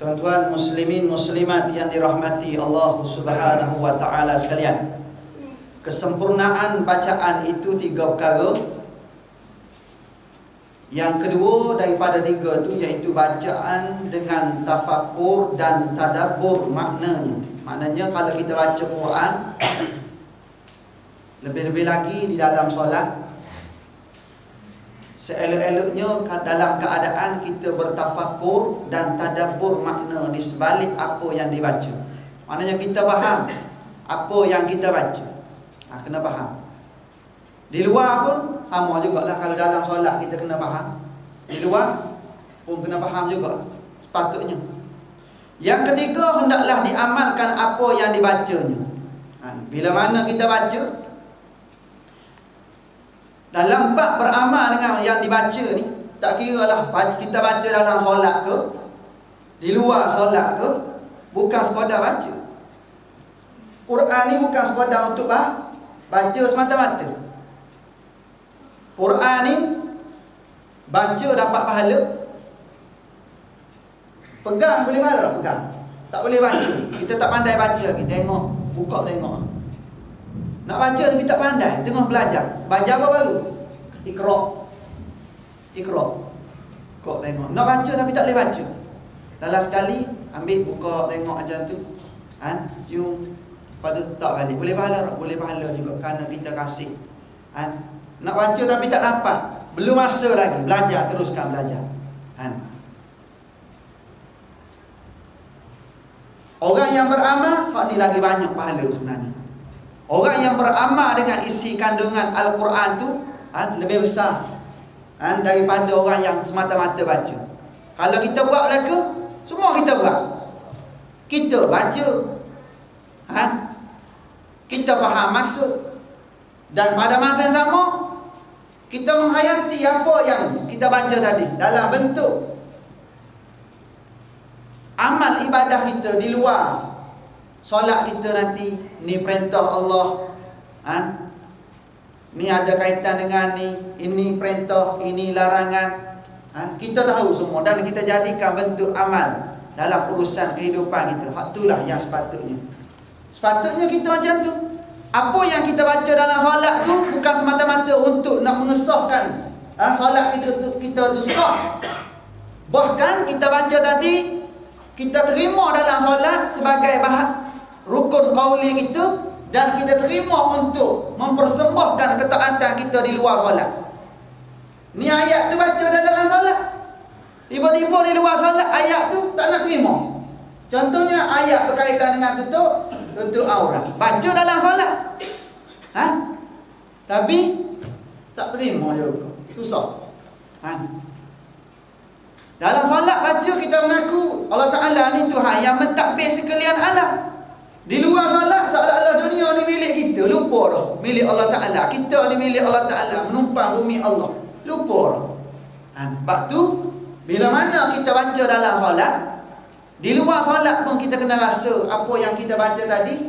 Tuan-tuan muslimin muslimat yang dirahmati Allah Subhanahu wa taala sekalian. Kesempurnaan bacaan itu 3 perkara. Yang kedua daripada 3 itu iaitu bacaan dengan tafakur dan tadabbur maknanya. Maknanya kalau kita baca Quran, lebih-lebih lagi di dalam solat, seelok-eloknya dalam keadaan kita bertafakur dan tadabbur makna di sebalik apa yang dibaca. Maknanya kita faham apa yang kita baca. Kena faham. Di luar pun sama jugalah, kalau dalam solat kita kena faham. Di luar pun kena faham juga sepatutnya. Yang ketiga, hendaklah diamalkan apa yang dibacanya. Bila mana kita baca, dalam bab beramal dengan yang dibaca ni, tak kira lah kita baca dalam solat ke, di luar solat ke, bukan sekadar baca. Quran ni bukan sekadar untuk baca semata-mata. Quran ni baca dapat pahala, pegang boleh pahala tak? Pegang tak boleh baca. Kita tak pandai baca, kita tengok, buka tengok. Nak baca tapi tak pandai, tengah belajar. Baca apa baru? Iqra. Kok tengok. Nak baca tapi tak boleh baca. Dalam sekali ambil buka tengok macam tu. Cium, lepas tu tak balik. Boleh pahala tak? Boleh pahala juga kerana kita kasih. Nak baca tapi tak dapat, belum masa lagi, belajar, teruskan belajar. Orang yang beramal, hak ni lagi banyak pahala sebenarnya. Orang yang beramal dengan isi kandungan Al-Quran tu lebih besar daripada orang yang semata-mata baca. Kalau kita buat belaka, semua kita buat. Kita baca, kita faham maksud, dan pada masa yang sama kita menghayati apa yang kita baca tadi dalam bentuk amal ibadah kita di luar solat kita nanti. Ni perintah Allah, ni ada kaitan dengan ni, ini perintah, ini larangan. Kita tahu semua dan kita jadikan bentuk amal dalam urusan kehidupan kita. Hak itulah yang sepatutnya. Sepatutnya kita macam tu. Apa yang kita baca dalam solat tu bukan semata-mata untuk nak mengesahkan solat kita tu sah. Bahkan kita baca tadi, kita terima dalam solat sebagai rukun qauli kita, dan kita terima untuk mempersembahkan ketaatan kita di luar solat. Ni ayat tu baca dalam solat, tiba-tiba di luar solat ayat tu tak nak terima. Contohnya ayat berkaitan dengan tutup aurat, baca dalam solat, tapi tak terima juga, susah. Dalam solat baca kita mengaku Allah Ta'ala ni Tuhan yang mentadbir sekalian alam. Di luar solat seolah-olah dunia ni milik kita, lupa dah milik Allah Ta'ala. Kita ni milik Allah Ta'ala, menumpang bumi Allah, lupa dah. Sebab tu bila mana kita baca dalam solat, di luar solat pun kita kena rasa apa yang kita baca tadi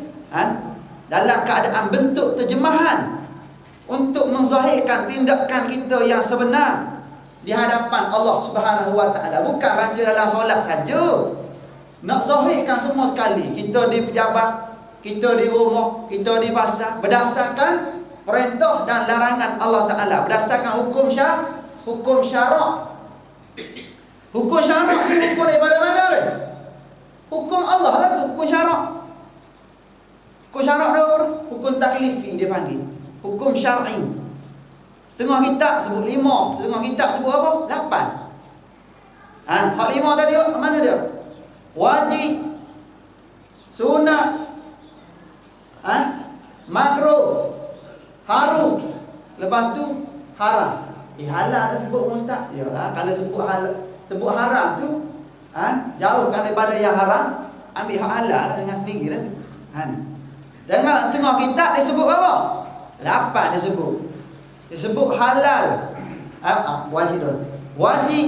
dalam keadaan bentuk terjemahan untuk menzahirkan tindakan kita yang sebenar di hadapan Allah Subhanahu Wa Taala. Bukan baca dalam solat saja, nak zahirkan semua sekali. Kita di pejabat, kita di rumah, kita di pasar, berdasarkan perintah dan larangan Allah Ta'ala, berdasarkan hukum syarak. Hukum syarak ni hukum daripada mana ni? Hukum Allah lah tu, hukum syarak. Hukum syarak dah apa? Hukum taklifi dia panggil, hukum syar'i. Setengah kitab sebut 5, setengah kitab sebut apa? 8. Hak 5 tadi mana dia? Wajib, sunat, makruh, harum, lepas tu haram. Halal tak sebut pun ustaz? Yalah, kalau sebut haram tu jauhkan daripada yang haram, ambil hak halal dengan sendiri lah tu. Dan malah tengah kitab dia sebut apa? 8 dia sebut. Dia sebut halal, wajib tu. Wajib,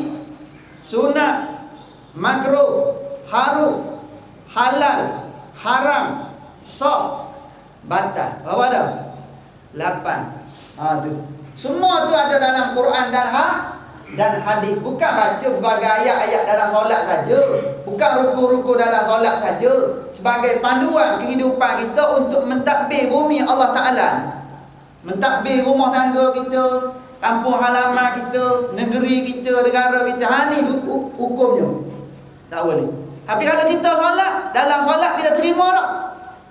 sunat, makruh, harum, halal, haram, sah, batal. Berapa dah? 8. Tu. Semua tu ada dalam Quran dan hadis. Bukan baca berbagai ayat-ayat dalam solat saja, bukan rukun-rukun dalam solat saja, sebagai panduan kehidupan kita untuk mentadbir bumi Allah Ta'ala, mentadbir rumah tangga kita, kampung halaman kita, negeri kita, negara kita. Ni hukumnya. Tak boleh. Tapi kalau kita solat, dalam solat kita terima tak?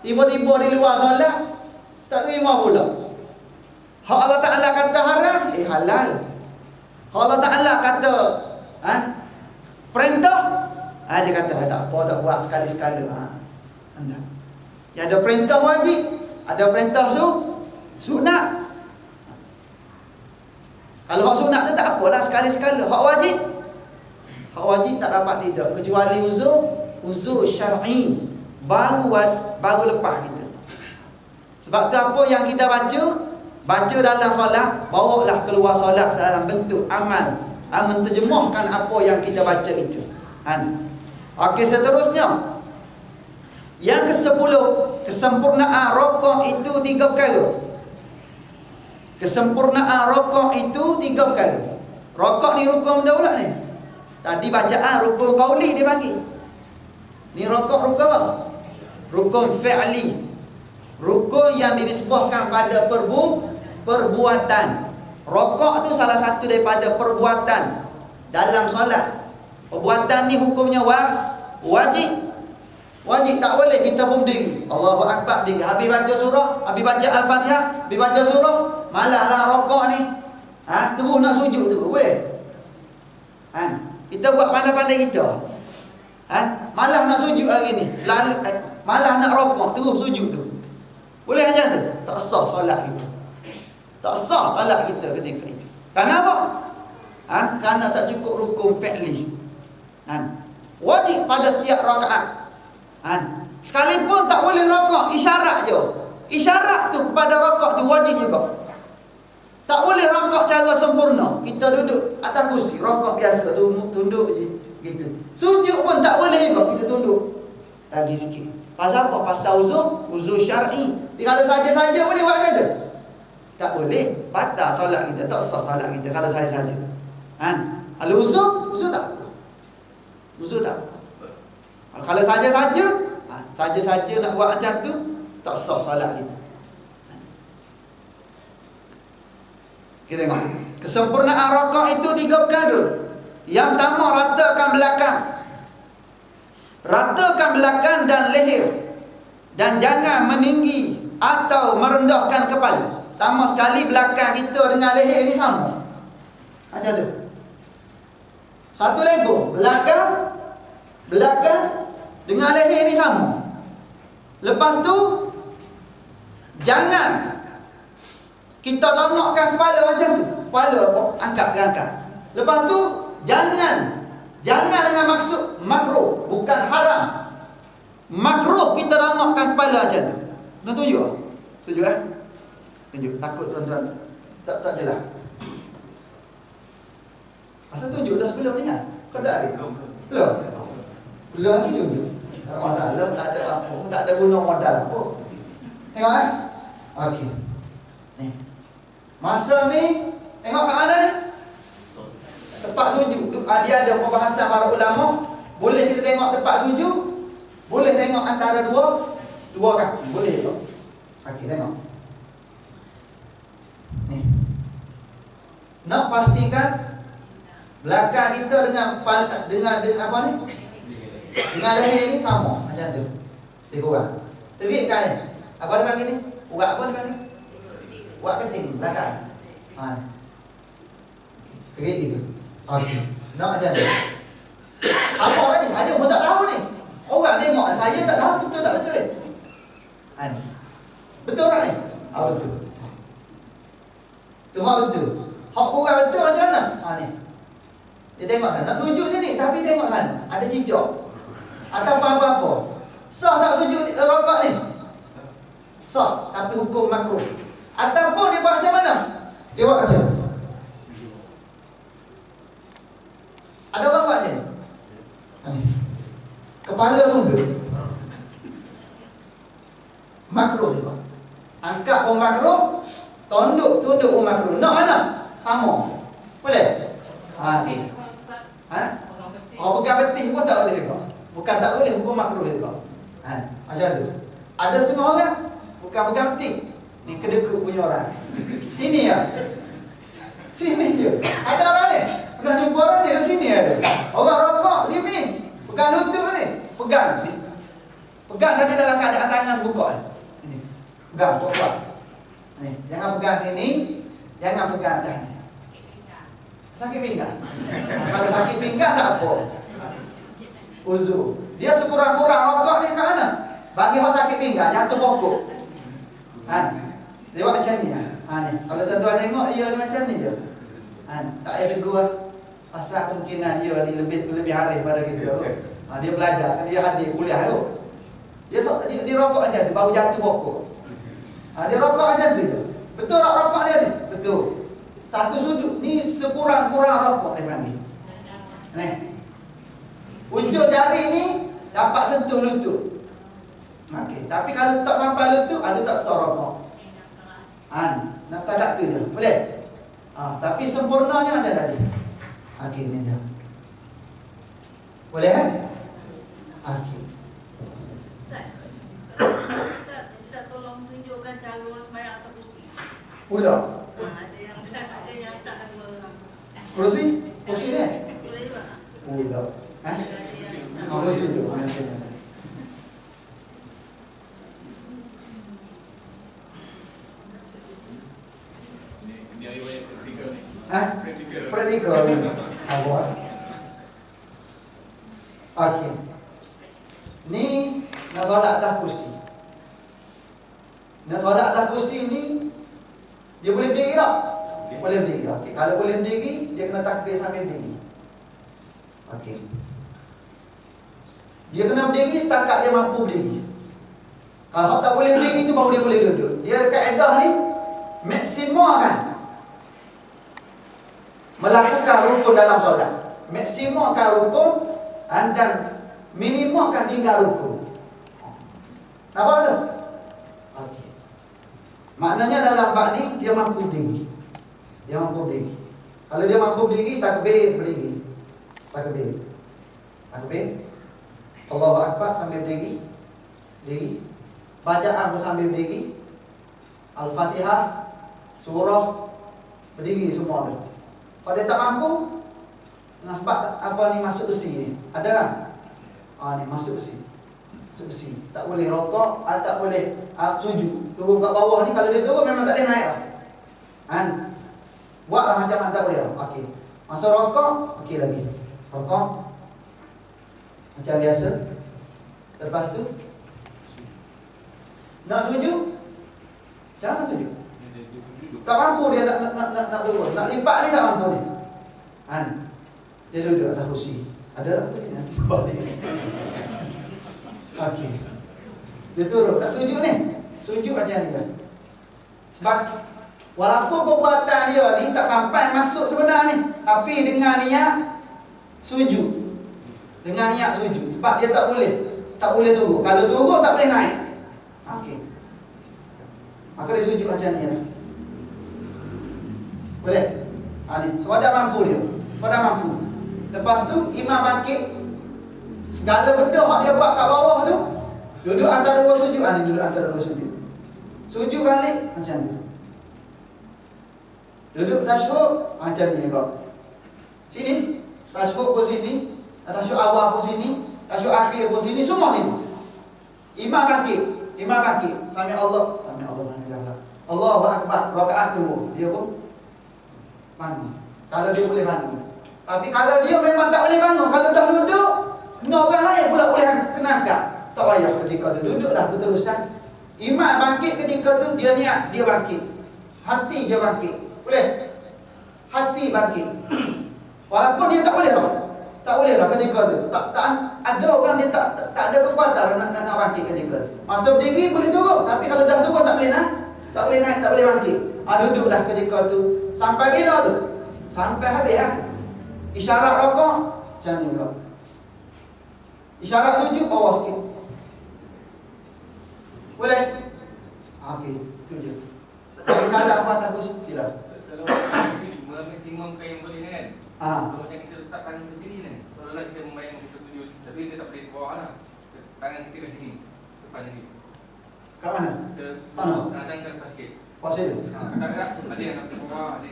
Tiba-tiba di luar solat tak terima pula. Hak Allah Ta'ala kata haram, halal. Hak Allah Ta'ala kata perintah, dia kata tak apa, tak buat sekali-sekala. Yang ada perintah wajib, ada perintah sunat. Kalau hak sunat tu tak apalah, sekali-sekala. Hak wajib tak dapat tidak, kecuali uzur syar'i, baru lepas kita. Sebab tu apa yang kita baca dalam solat, bawalah keluar solat dalam bentuk amal, menterjemahkan apa yang kita baca itu. Okey, seterusnya yang ke-10, kesempurnaan rokok itu 3 perkara. Kesempurnaan rokok itu 3 perkara. Rokok ni rukun benda pula ni. Tadi bacaan rukun qauli dia bagi. Ni rukun apa? Rukun fi'li. Rukun yang dinisbahkan pada perbuatan. Rokok tu salah satu daripada perbuatan dalam solat. Perbuatan ni hukumnya wajib. Wajib, tak boleh kita berdiri Allahu Akbar diri, habis baca surah, habis baca Al-Fatihah, habis baca surah, malahlah rokok ni. Terus nak sujud tu, boleh? Kita buat pandai-pandai kita. Malah nak sujud hari ni, selalu malah nak rokok, terus sujud tu. Boleh macam tu? Tak sah solat kita. Tak sah solat kita ketika itu. Kenapa? Kerana tak cukup rukun fi'li. Wajib pada setiap rakaat. Sekalipun tak boleh rakaat, isyarat je. Isyarat tu kepada rakaat tu wajib juga. Tak boleh rakaat cara sempurna. Kita duduk atas kursi, rakaat biasa, tunduk je gitu. Sujud pun tak boleh juga, kita tunduk. Lagi sikit. Pasal apa? Pasal uzur syar'i. Jadi kalau saja-saja boleh buat saja. Tak boleh, batal solat kita, tak sah solat kita kalau saja-saja. Kalau uzur tak. Uzur tak. Kalau saja-saja, saja-saja nak buat macam tu, tak sah solat kita. Kita tengok. Kesempurnaan rakaat itu 3 perkara. Yang pertama, ratakan belakang. Ratakan belakang dan leher. Dan jangan meninggi atau merendahkan kepala. Pertama sekali, belakang kita dengan leher ni sama. Macam tu. Satu lebar. Belakang dengan leher ni sama. Lepas tu, jangan kita tengokkan kepala macam tu. Kepala angkat. Lepas tu, jangan dengan maksud makruh, bukan haram. Makruh kita tengokkan kepala macam tu. Nak tunjuk? Tunjuk eh? Tunjuk. Takut tuan-tuan tak jelas. Asal tunjuk dah sebelum ni kan? Kau dah hari? Belum lagi tunjuk. Tak ada masalah, tak ada apa, tak ada guna modal apa. Tengok eh? Okey. Ni. Masa ni tengok kat mana ni? Tempat sujud. Dia ada pembahasan para ulama. Boleh kita tengok tempat sujud, boleh tengok antara dua kaki. Boleh tak? Okey, tengok. Ni. Nak pastikan belakang kita dengan apa ni? Dengan leher ni sama macam tu. Dia kurang. Terikkan ni. Apa dia panggil ni? Urat apa dia panggil? Urat keting belakang. Terik gitu. Okey. Nak macam tu. Apa orang ni? Saya pun tak tahu ni. Orang tengok saya tak tahu betul tak betul ni. Betul tak ni? Betul. Tu hak betul. Hak kurang betul macam mana? Ni. Dia tengok sana. Nak sujud sini tapi tengok sana. Ada cicak. Atau apa-apa. Sah tak sujud rakaat ni? Sah, tapi hukum makruh. Ataupun dia buat macam mana? Dia buat macam ni. Ada orang buat macam ni? Kepala tunduk. Makruh juga. Angkat pun makruh, tunduk pun makruh. Nak mana? Sama. Boleh? Pegang betih pun tak boleh juga. Bukan tak boleh, hukum makruh juga. Macam tu. Ada setengah orang bukan pegang betih. Ni kedekut punya orang. Sini ya. Sini je. Ada orang ni. Pernah jumpa orang ni di sini ada. Orang rokok sini. Pegang lutut ni. Pegang tapi dalam keadaan tangan buka. Ini. Pegang kuat. Ni, jangan pegang sini, jangan pegang atas ni. Sakit pinggang. Kalau sakit pinggang tak apa. Uzur. Dia sekurang-kurang rokok ni kat mana? Bagi orang sakit pinggang, jatuh pokok. Dia buat macam ni. Ni. Kalau tuan-tuan tengok dia macam ni je. Tak payah tegur lah. Pasal kemungkinan dia ni lebih harif pada kita. Dia belajar, dia hadir kuliah tu. Dia rokok macam tu, baru jatuh pokok. Dia rokok macam tu je. Betul tak rokok dia ni? Betul. Satu sudut ni sekurang-kurang rokok dia panggil. Ni. Ujung jari ni dapat sentuh lutut. Okey, tapi kalau tak sampai lutut, ada tak sah rokok. Nak start tu je. Boleh? Tapi sempurnanya macam tadi. Okey, ni je. Boleh kan? Okey. Ustaz, kita tolong tunjukkan cara sembahyang atas kursi. Pula. Ada yang tak ada. Kursi ni? Boleh juga. Pula. Kursi tu. Praktikal. Awak. Okey. Ni nak solat atas kursi. Nak solat atas kursi ni dia boleh berdiri tak? Boleh berdiri. Okey, kalau boleh berdiri, dia kena takbir sambil berdiri. Okey. Dia kena berdiri setakat dia mampu berdiri. Kalau tak boleh berdiri tu baru dia boleh duduk. Dia kaedah ni maksimalkan melakukan rukun dalam solat. Maksimalkan rukun dan minimalkan tinggal rukun. Nampak tu? Okey. Maknanya dalam bab ni dia mampu berdiri. Dia mampu berdiri. Kalau dia mampu berdiri, takbir berdiri. Takbir. Takbir. Allahu Akbar sambil berdiri. Berdiri. Bacaan pun sambil berdiri. Al-Fatihah, surah, berdiri semua tu. Kalau dia tak mampu, dengan sebab apa ni masuk besi ni. Ada kan? Ni masuk besi. Masuk besi. Tak boleh rokok, tak boleh sujud. Turun kat bawah ni, kalau dia turun memang tak boleh naik lah. Kan? Buatlah macam mana tak boleh lah. Okey. Masa rokok, okey lagi. Rokok macam biasa. Lepas tu nak sujud, jangan sujud. Tak mampu dia nak turun. Nak lipat ni tak mampu ni. Kan? Dia duduk atas kursi. Ada apa ni? Okey. Dia turun. Nak sujud ni. Sujud macam ni lah. Sebab walaupun perbuatan dia ni tak sampai masuk sebenar ni, tapi dengan niat sujud. Dengan niat sujud. Sebab dia tak boleh turun. Kalau turun tak boleh naik. Okey. Maka dia sujud macam ni lah. Boleh? Ni. So dah mampu dia. Kau dah mampu. Lepas tu imam bangkit. Segala benda yang dia buat kat bawah tu, duduk antara dua sujud. Ni duduk antara dua sujud. Sujud balik macam ni. Duduk tasyahud macam ni kau. Sini. Tasyahud pun sini. Tasyahud awal pun sini. Tasyahud akhir pun sini. Semua sini. Imam bangkit. Imam bangkit. Sami Allah. Sami Allah. Allahu Akbar. Rakaat tu dia pun bangun. Kalau dia boleh bangun. Tapi kalau dia memang tak boleh bangun, kalau dah duduk, kena orang lain pula boleh kena angkat. Tak payah ketika tu duduklah berterusan. Imam bangkit ketika tu dia niat dia bangkit. Hati dia bangkit. Boleh? Hati bangkit. Walaupun dia tak boleh lah. Tak boleh lah ketika tu. Tak ada orang dia tak ada kekuatan nak bangkit ketika tu. Masa berdiri boleh turun, tapi kalau dah turun tak boleh naik. Tak boleh naik, tak boleh bangkit. Duduklah ketika tu. Sampai bila tu? Sampai habis lah. Isyarat rokok, macam ni pula. Isyarat sujud, bawah sikit. Boleh? Okey, itu je. Bagi salah apa tak kursi? Tidak. Kalau maksimumkan yang boleh kan? Kalau macam kita letak tangan ke sini kan? Kalau kita membayang kita sujud, tapi kita tak boleh ke bawah lah. Tangan kita ke sini, depan ni. Kat mana? Mana? Tangan ke atas sikit. Puasa dia? Tak, ada yang nak ke bawah, ada.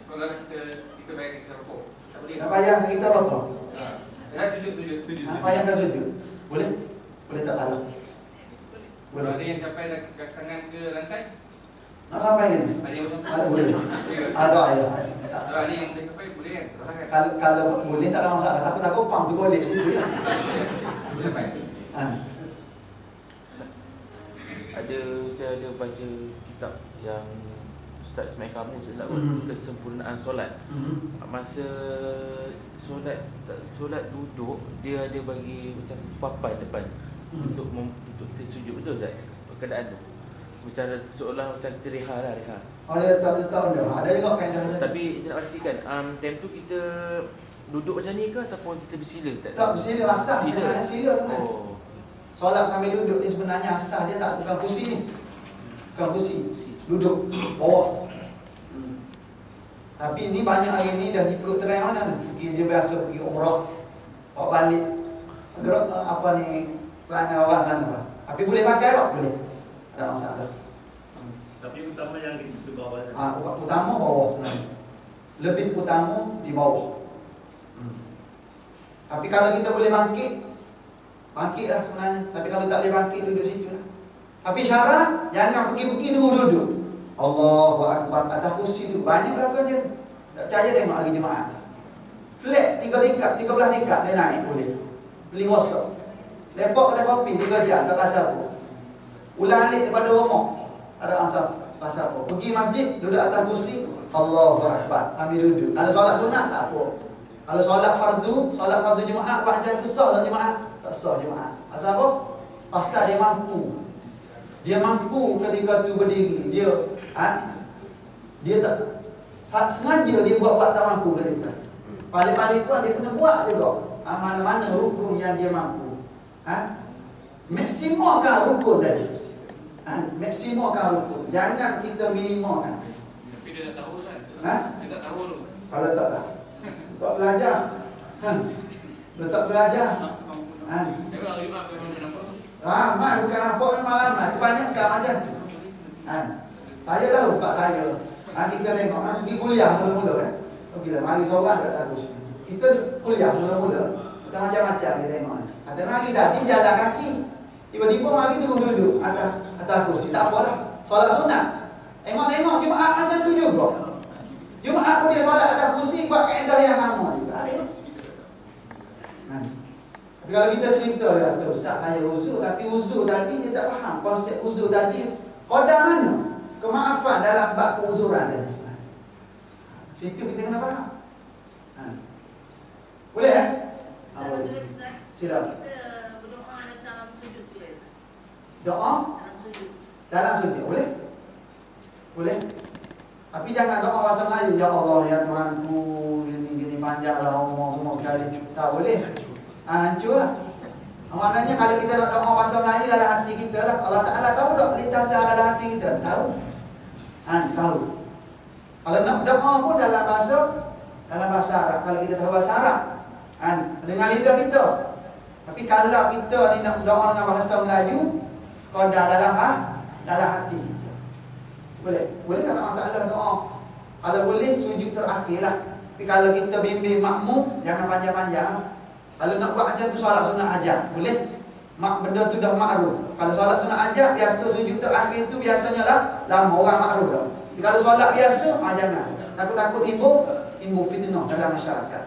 Kalau kita bayang kita rokok, tak boleh. Nak bayang kita rokok? Sujud. Nak bayangkan sujud? Boleh? Boleh tak salah? Kalau ada yang sampai dah tangan ke lantai, nak sampai ke ni? ada yang Ada boleh? Atau ayah? Kalau ada yang boleh sampai, boleh kan? Kalau boleh tak ada masalah. Takut pam tu boleh situ ya. Boleh sampai. Saya ada baca kitab yang Ustaz Ismail Kamu sebut kesempurnaan solat. Masa solat duduk, dia ada bagi macam papan depan untuk kita sujud, betul tak? Keadaan tu macam seolah macam kita reha. Ada letak benda. Ada juga kaedah macam tu. Tapi saya nak pastikan time tu kita duduk macam ni ke ataupun kita bersila? Tak bersila, asas sila sebenarnya. Solat sambil duduk ni sebenarnya asas dia tak, bukan kursi ni. Bukan kursi. Duduk bawah. Tapi ni banyak hari ni dah ikut trend mana ni. Dia biasa pergi umrah, bawa balik. Gerak apa ni, pelanggan orang sana lah. Tapi boleh pakai tak? Boleh. Tak ada masalah. Tapi utama yang di bawah. Utama bawah. Lebih utama di bawah. Tapi kalau kita boleh bangkitlah sebenarnya. Tapi kalau tak boleh bangkit, duduk situ lah. Tapi syarat jangan pergi-pergi tu duduk. Allahu Akbar atas kursi tu. Banyak belakang je. Tak percaya tengok lagi jemaah. Flat 3 tingkat, 13 tingkat dia naik boleh. Beli WhatsApp. Lepok kata kopi 3 jam tak rasa apa. Ulang alik daripada rumah. Ada asap rasa apa. Pergi masjid duduk atas kursi. Allahu Akbar sambil duduk. Kalau solat sunat tak apa. Kalau solat fardu jemaah buat macam besar tak jemaah. Tak Tak sah jemaah. Pasal apa? Pasal dia mampu. Dia mampu ketika tu berdiri. Dia tak sengaja dia buat tak mampu ketika. Paling-paling pun dia kena buat juga. Mana-mana rukun yang dia mampu. Maksimalkan rukun tadi. Maksimalkan rukun. Jangan kita minimalkan. Tapi dia tak tahu kan? Dia tak tahu tu. Kalau tak belajar. Dia tak belajar. Memang Jumaat memang kenapa? Ramai bukan nampak memang ramai. Kebanyakan macam tu. Saya tahu sebab saya. Kita tengok pergi kuliah mula-mula kan. Bila mari seorang tak bagus. Kita kuliah mula-mula. Kita macam-macam dia tengok. Ada lagi tadi jalan kaki. Tiba-tiba mari turun duduk atas kursi. Tak apalah. Solat sunat. Tengok Jumaat macam tu juga. Jumaat pun dia solat atas kursi buat kaedah yang sama juga. Tapi kalau kita cerita dia kata, Ustaz saya uzur, tapi uzur tadi dia tak faham konsep uzur tadi. Qadar mana? Kemaafan dalam bab penguzuran tadi. Situ kita kena faham. Boleh eh? Sila. Kita berdoa dalam sujud boleh? Doa Dalam sujud. dalam sujud boleh? Boleh. Tapi jangan doa bahasa Melayu, ya Allah ya Tuhanku, gini panjanglah umur semua sekali. Tak boleh. Hancur lah. Maknanya kalau kita nak doa bahasa Melayu dalam hati kita lah. Allah Ta'ala tahu tak lintasan dalam hati kita? Tahu. Tahu. Kalau nak doa pun dalam bahasa Arab. Kalau kita tahu bahasa Arab, dengan lidah kita. Tapi kalau kita ni nak doa dengan bahasa Melayu, sekadar dalam hati kita. Boleh? Boleh tak masalah doa? Kalau boleh sujud terakhir lah. Tapi kalau kita bimbing makmum, jangan panjang-panjang. Kalau nak buat macam tu solat sunat hajat, boleh? Benda tu dah makruh. Kalau solat sunat hajat, biasa sujud terakhir tu biasanya lah lama orang makruh dah. Tapi kalau solat biasa, jangan. Takut-takut timbul fitnah dalam masyarakat.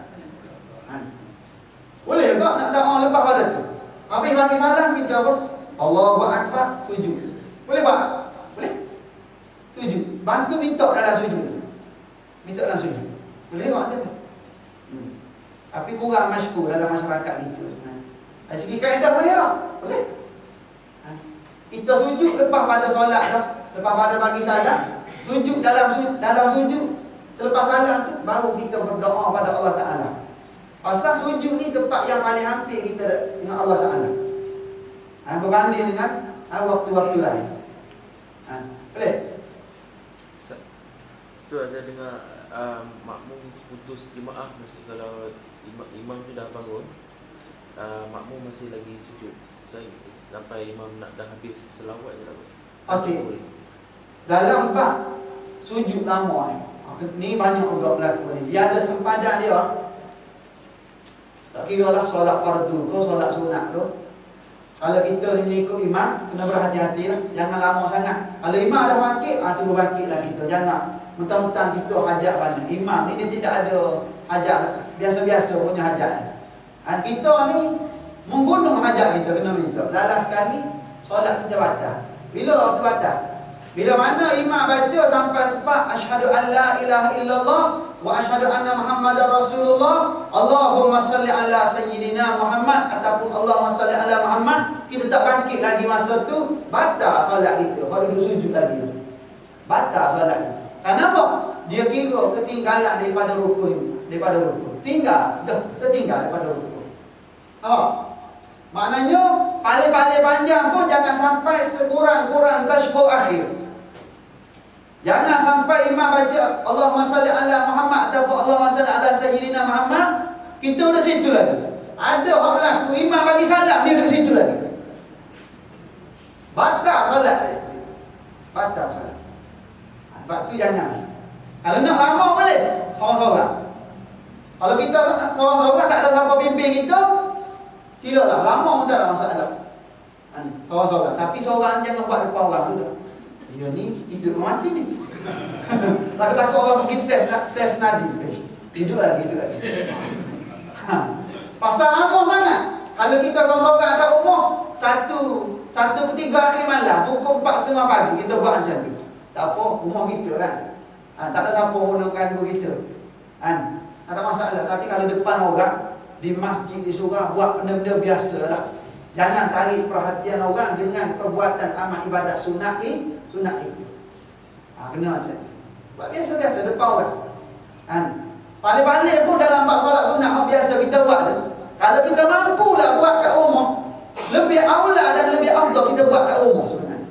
Boleh tak nak doa lepas pada tu? Habis bagi salam kita apa? Allahu Akbar, sujud. Boleh tak? Boleh? Sujud. Bantu minta dalam sujud. Minta dalam sujud. Boleh tak macam tu? Tapi kurang masyhur dalam masyarakat kita sebenarnya. Dari segi kaedah boleh tak? Boleh. Kita sujud lepas pada solat dah, lepas pada bagi salam, sujud dalam sujud. Selepas salam tu baru kita berdoa pada Allah Taala. Pasal sujud ni tempat yang paling hampir kita dengan Allah Taala. Berbanding dengan waktu-waktu lain. Boleh? Tu ada dengar makmum putus jemaah mesti kalau imam tu dah bangun, makmum masih lagi sujud. Sampai imam nak dah habis selawat je lah. Okey. Dalam bab sujud lama ni banyak juga berlaku ni. Dia ada sempadan dia. Tak kira lah solat fardu ke solat sunat tu. Kalau kita ni ikut imam, kena berhati-hati lah. Jangan lama sangat. Kalau imam dah bangkit, tunggu bangkit lah kita. Jangan mentang-mentang kita hajat banyak. Imam ni dia tidak ada hajat biasa-biasa punya hajat. Kita ni menggunung hajat kita kena minta. Lalas sekali solat kita batal. Bila waktu batal? Bila mana imam baca sampai tempat asyhadu an la ilaha illallah wa asyhadu anna Muhammadar Rasulullah, Allahumma salli ala sayyidina Muhammad ataupun Allahumma salli ala Muhammad, kita tak bangkit lagi masa tu, batal solat kita. Kalau duduk sujud lagi, batal solat kita. Kenapa? Dia kira ketinggalan daripada rukun, tertinggal daripada rukun. Maknanya paling-paling panjang pun jangan sampai sekurang-kurang tasyahud akhir. Jangan sampai imam baca Allahumma salli ala Muhammad ataupun Allahumma salli ala sayyidina Muhammad, kita duduk situ lagi. Ada orang berlaku imam bagi salam, dia duduk situ lagi. Batal solat dia. Batal solat. Sebab tu jangan. Kalau nak lama boleh seorang-seorang. Kalau kita seorang-seorang tak ada siapa bimbing kita, silalah, lama pun tak ada masalah. Seorang-seorang. Tapi seorang jangan buat depan orang sudah. Dia ni hidup mati ni. Takut-takut orang pergi tes nadi. Hidup lagi. Pasal lama sangat. Kalau kita seorang-seorang ada umur 1/3 akhir malam, pukul 4:30 pagi kita buat macam tu. Tak apa, rumah kita kan. Tak ada siapa pun nak ganggu kita. Tak ada masalah. Tapi kalau depan orang, di masjid, di surau, buat benda-benda biasa lah. Jangan tarik perhatian orang dengan perbuatan amal ibadat sunat itu. Kena macam ni. Buat biasa-biasa depan orang. Paling-paling pun dalam bab solat sunat yang biasa kita buat tu, kalau kita mampulah buat kat rumah, lebih aula dan lebih afdal kita buat kat rumah sebenarnya.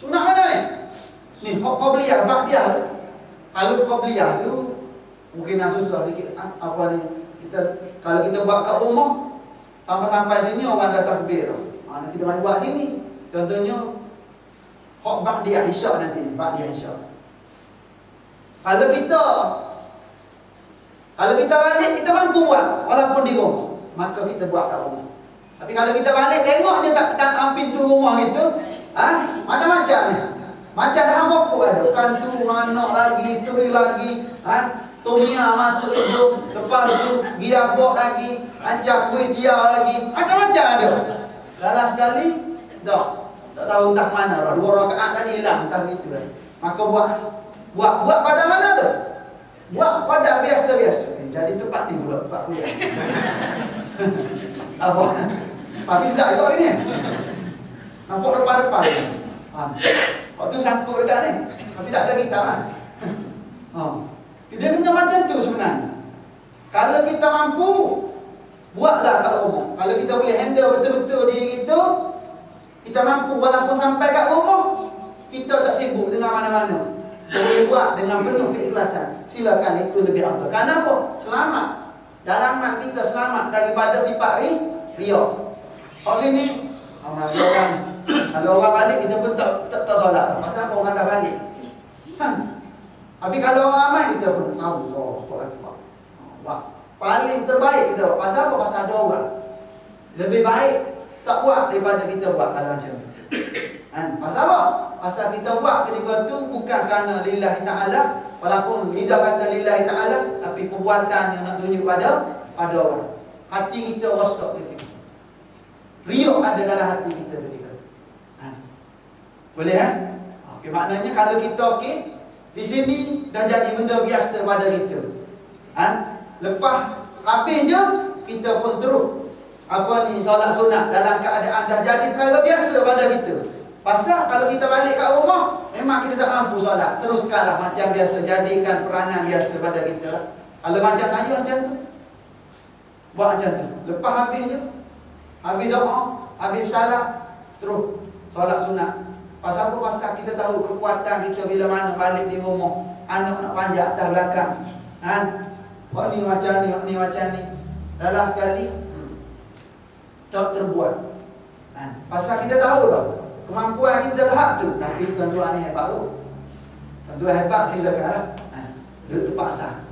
Sunat mana ni? Ni qabliyah, ba'diyah. Kalau qabliyah tu mungkin susah sikit. Apa ni? Kalau kita buat kat rumah, sampai sini orang dah takbir. Nanti dia buat sini. Contohnya hak ba'diyah isyak nanti, ba'diyah isyak. Kalau kita balik, kita mampu buat walaupun di rumah, maka kita buat kat rumah. Tapi kalau kita balik tengok je tak pintu rumah gitu, macam-macam ni. Macam dah mampu ada kantu, anak lagi, isteri lagi, Tomia masuk itu, lepas tu giabok lagi, kuih dia lagi, macam-macam ada. Dalam sekali, tak tahu entah mana, 2 rakaat tadi hilang, entah gitu kan. Maka buat pada mana tu? Buat pada biasa-biasa. Jadi tempat ni pula, tempat kuliah. Apa? Tapi sedap juga ini. Nampak depan-depan. Waktu sangkut dekat ni. Tapi tak ada kita kan. Dia kena macam tu sebenarnya. Kalau kita mampu, buatlah kat rumah. Kalau kita boleh handle betul-betul diri kita, kita mampu walaupun sampai kat rumah, kita tak sibuk dengan mana-mana. Boleh buat dengan penuh keikhlasan. Silakan, itu lebih afdal. Kenapa? Selamat. Dalaman kita selamat daripada sifat riya. Kat sini, kalau orang balik kita pun tak solat. Pasal orang dah balik. Tapi kalau orang ramai kita pun Allahu Akbar. Paling terbaik kita buat. Pasal apa? Pasal ada orang. Lebih baik tak buat daripada kita buat kalau macam tu. Pasal apa? Pasal kita buat ketika tu bukan kerana lillahi ta'ala, walaupun lidah kata lillahi ta'ala, tapi perbuatan yang nak tunjuk pada orang. Hati kita rosak ketika. Riak ada dalam hati kita ketika. Boleh kan? Okey, maknanya kalau kita di sini dah jadi benda biasa pada kita. Lepas habis je kita pun terus solat sunat dalam keadaan dah jadi perkara biasa pada kita. Pasal kalau kita balik kat rumah, memang kita tak mampu solat. Teruskanlah macam biasa, jadikan peranan biasa pada kita lah. Kalau macam saya macam tu, buat macam tu. Lepas habis je, habis doa, habis salat, terus solat sunat. Pasal apa? Pasal kita tahu kekuatan kita bila mana balik di rumah. Anak nak panjat atas belakang. Ni macam ni, macam ni. Dalam sekali tak terbuat. Pasal kita tahu dah kemampuan kita dah tu. Tapi tuan-tuan ni hebat tu. Tuan-tuan hebat, silakanlah. Dia terpaksa.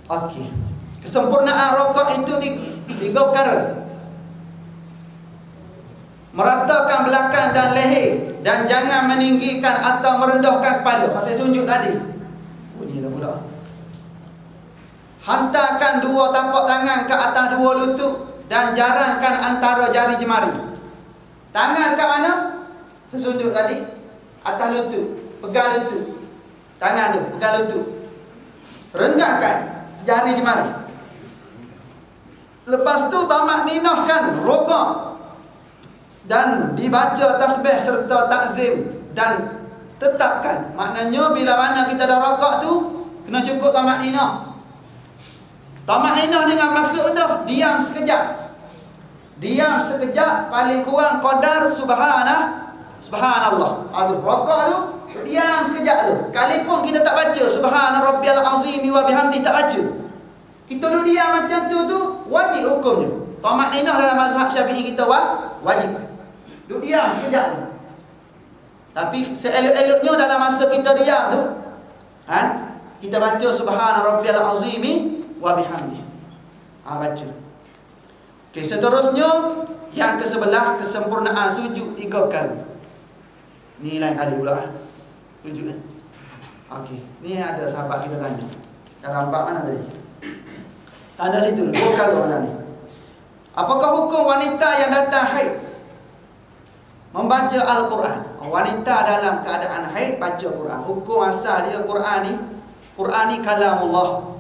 Okey. Kesempurnaan rokok itu 3 perkara. Meratakan belakang dan leher, dan jangan meninggikan atau merendahkan kepala. Pasal sunjuk tadi. Bunyi dah pula. Hantarkan 2 tapak tangan ke atas 2 lutut dan jarangkan antara jari jemari. Tangan kat mana? Sesunjuk tadi. Atas lutut. Pegang lutut. Tangan tu, pegang lutut. Rendahkan jari jemari. Lepas tu tamak ninahkan rokok dan dibaca tasbih serta takzim dan tetapkan. Maknanya bila mana kita dah rokok tu kena cukup tamak ninah. Tamak ninah dengan maksud dah diam sekejap. Diam sekejap paling kurang qadar subhanallah. Aduh, rokok tu diam sekejap tu. Sekalipun kita tak baca subhana rabbiyal azim wa bihamdi, tak baca. Kita duduk diam macam tu wajib hukumnya. Tamak ninah dalam mazhab Syafi'i kita wajib. Duduk diam sekejap tu. Tapi seelok-eloknya dalam masa kita diam tu, kita baca subhana rabbiyal azim wa bihamdi. Baca. Okey, seterusnya yang ke-11, kesempurnaan sujud 3 kali. Ni lain kali pula sujud kan. Okey, ni ada sahabat kita tanya. Kat nampak mana tadi? Tanda situ 2 kali malam ni. Apakah hukum wanita yang datang haid membaca Al-Quran? Wanita dalam keadaan haid baca Quran. Hukum asal dia Quran ni kalamullah.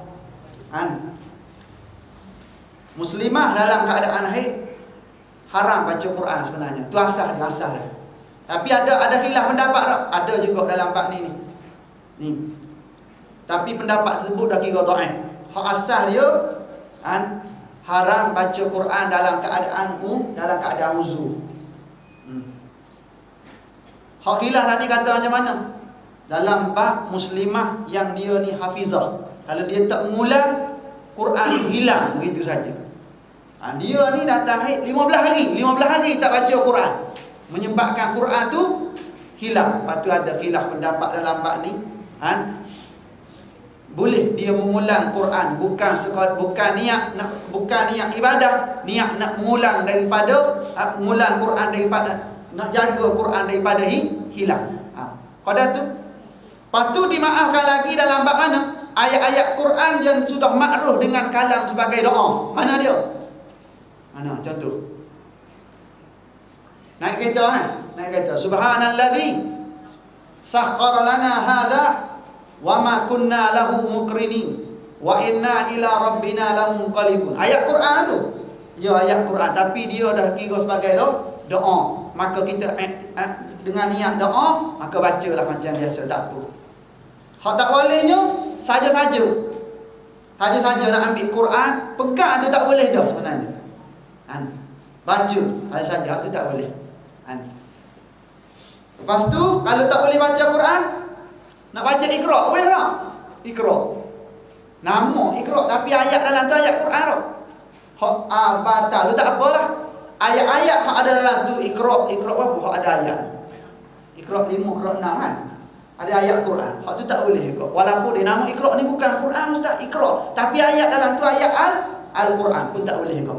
Muslimah dalam keadaan haid haram baca Quran sebenarnya. Tu asal dia. Tapi ada khilaf pendapat tak? Ada juga dalam bab ni. Tapi pendapat tersebut dah kira dhaif. Hak asal dia haram baca Quran dalam keadaan uzur. Hak khilaf tadi kata macam mana? Dalam bab muslimah yang dia ni hafizah. Kalau dia tak mengulang, Quran hilang begitu saja. Dia ni datang haid 15 hari tak baca Quran, menyebabkan Quran tu hilang. Lepas tu ada khilaf pendapat dalam bab ni, boleh dia mengulang Quran bukan niat ibadah, niat nak mengulang daripada mengulang Quran daripada nak jaga Quran daripada hilang. Qadar tu. Lepas tu dimaafkan lagi dalam bab mana? Ayat-ayat Quran yang sudah makruh dengan kalam sebagai doa. Mana dia? Mana contoh? Naik kereta. Subhanallazi sakhkhara lana hadza wa ma kunna lahu muqrinin wa inna ila rabbina lamunqalibun. Ayat Quran tu. Ya, ayat Quran, tapi dia dah kira sebagai doa. Maka kita dengan niat doa, maka bacalah macam biasa, tak apa. Hak tak bolehnya saja-saja nak ambil Quran, pegang tu tak boleh dah sebenarnya. Baca saja tu tak boleh. Lepas tu kalau tak boleh baca Quran, nak baca Iqra, boleh tak? Iqra. Nama Iqra tapi ayat dalam tu ayat Quran tau. Hak batal tu tak apalah. Ayat-ayat hak ada dalam tu Iqra apa hak ada ayat. Iqra 5, Iqra 6 kan. Ada ayat Quran. Hak tu tak boleh juga. Walaupun dia nama Iqra ni bukan Quran ustaz, Iqra. Tapi ayat dalam tu ayat Al-Quran pun tak boleh juga.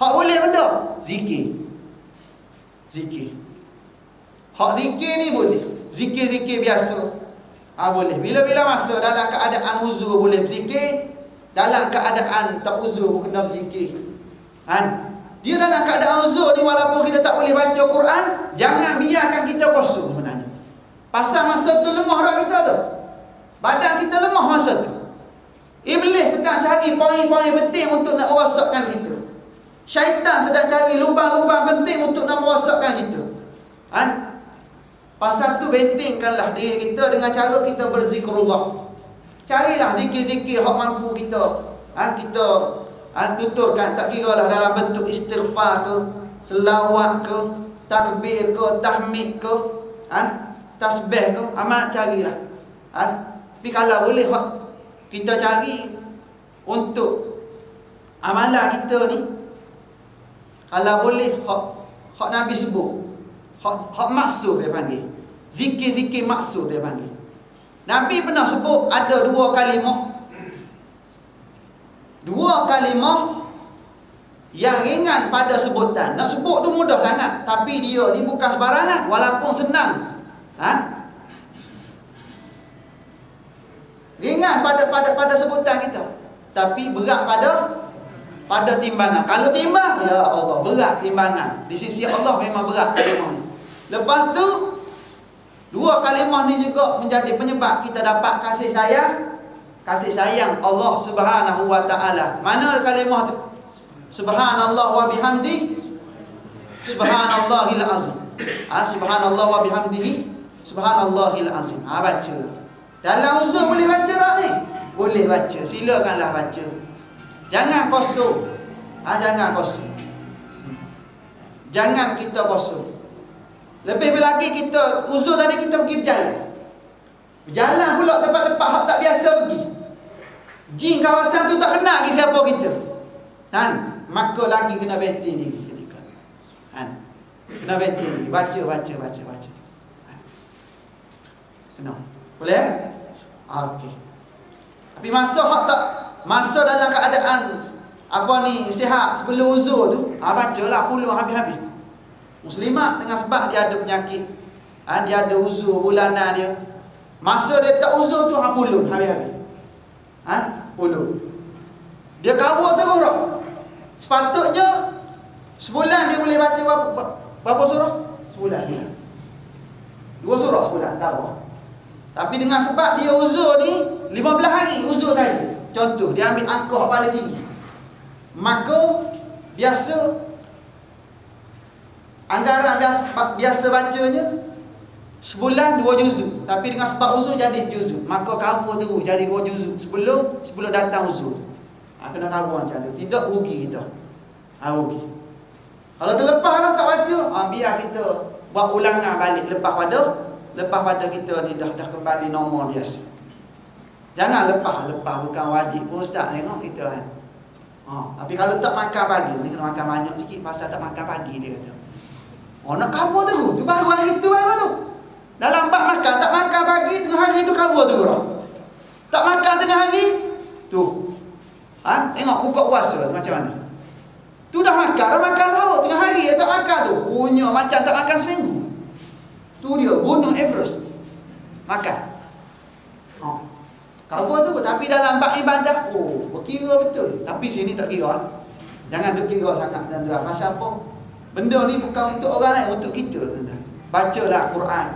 Hak boleh benda zikir. Hak zikir ni boleh. Zikir biasa. Boleh. Bila-bila masa dalam keadaan uzur boleh berzikir, dalam keadaan tak uzur pun kena berzikir. Dia dalam keadaan uzur ni walaupun kita tak boleh baca Quran, jangan biarkan kita kosong sebenarnya. Pasal masa tu lemah dah kita tu. Badan kita lemah masa tu. Iblis sedang cari poin-poin penting untuk nak merosakkan kita. Syaitan sedang cari lubang-lubang penting untuk nak merosakkan kita. Pasal tu bentengkanlah diri kita dengan cara kita berzikrullah. Carilah zikir-zikir hak mampu kita. Kita tuturkan, tak kira lah dalam bentuk istighfar ke, selawat ke, takbir ke, tahmid ke, tasbih ke, amat carilah. Tapi kalau boleh kita cari untuk amalan kita ni, kalau boleh hak Nabi sebut, hak maksud dia panggil, zikir-zikir maksud dia panggil. Nabi pernah sebut ada dua kalimah yang ringan pada sebutan. Nak sebut tu mudah sangat, tapi dia ni bukan sembarangan walaupun senang. Ringan pada sebutan kita, tapi berat pada timbangan. Kalau timbang, ya Allah, berat timbangan. Di sisi Allah memang berat kalimah ni. Lepas tu dua kalimah ni juga menjadi penyebab kita dapat kasih sayang Allah Subhanahu wa taala. Mana kalimah tu? Subhanallah wa bihamdi subhanallahil azim. Subhanallah wa bihamdihi subhanallahil azim. Baca. Dalam uzur boleh baca tak ni? Boleh baca. Silakanlah baca. Jangan kosong. Jangan kosong. Jangan kita kosong. Lebih lagi kita uzur tadi kita pergi berjalan. Berjalan pula tempat-tempat hak tak biasa pergi. Jin kawasan tu tak kenal lagi siapa kita. Maka lagi kena benteng diri ketika. Kena benteng diri. Baca. Senang. Boleh? Okey. Tapi masa dalam keadaan sihat sebelum uzur tu, bacalah puluh habis-habis. Muslimat dengan sebab dia ada penyakit, dia ada uzur bulanan dia. Masa dia tak uzur tu puluh habis-habis. Puluh. Dia kabur terus tak? Sepatutnya sebulan dia boleh baca berapa surah? Sebulan. 2 surah sebulan, tak apa. Tapi dengan sebab dia uzur ni 15 hari uzur saja. Contoh, dia ambil angka yang paling tinggi. Maka biasa anggaran biasa bacanya sebulan 2 juzuk. Tapi dengan sebab uzur jadi juzuk. Maka cover terus jadi 2 juzuk sebelum datang uzur. Kena cover macam tu. Tidak rugi kita. Rugi. Kalau terlepas lah tak baca, biar kita buat ulangan balik lepas pada kita ni dah kembali normal biasa. Jangan lepas bukan wajib pun ustaz tengok kita kan. Tapi kalau tak makan pagi ni kena makan banyak sikit pasal tak makan pagi dia kata. Nak cover tu baru hari tu baru tu. Dalam bab makan tak makan pagi tengah hari tu cover tu orang. Tak makan tengah hari tu. Tengok buka puasa macam mana. Tu dah makan sahur tengah hari tak makan tu. Punya macam tak makan seminggu. Tu dia gunung Everest. Makan. Cover tu tapi dalam bab ibadah berkira betul. Tapi sini tak kira. Jangan duk kira sangat tuan-tuan. Pasal apa? Benda ni bukan untuk orang lain, untuk kita tuan-tuan. Bacalah Quran.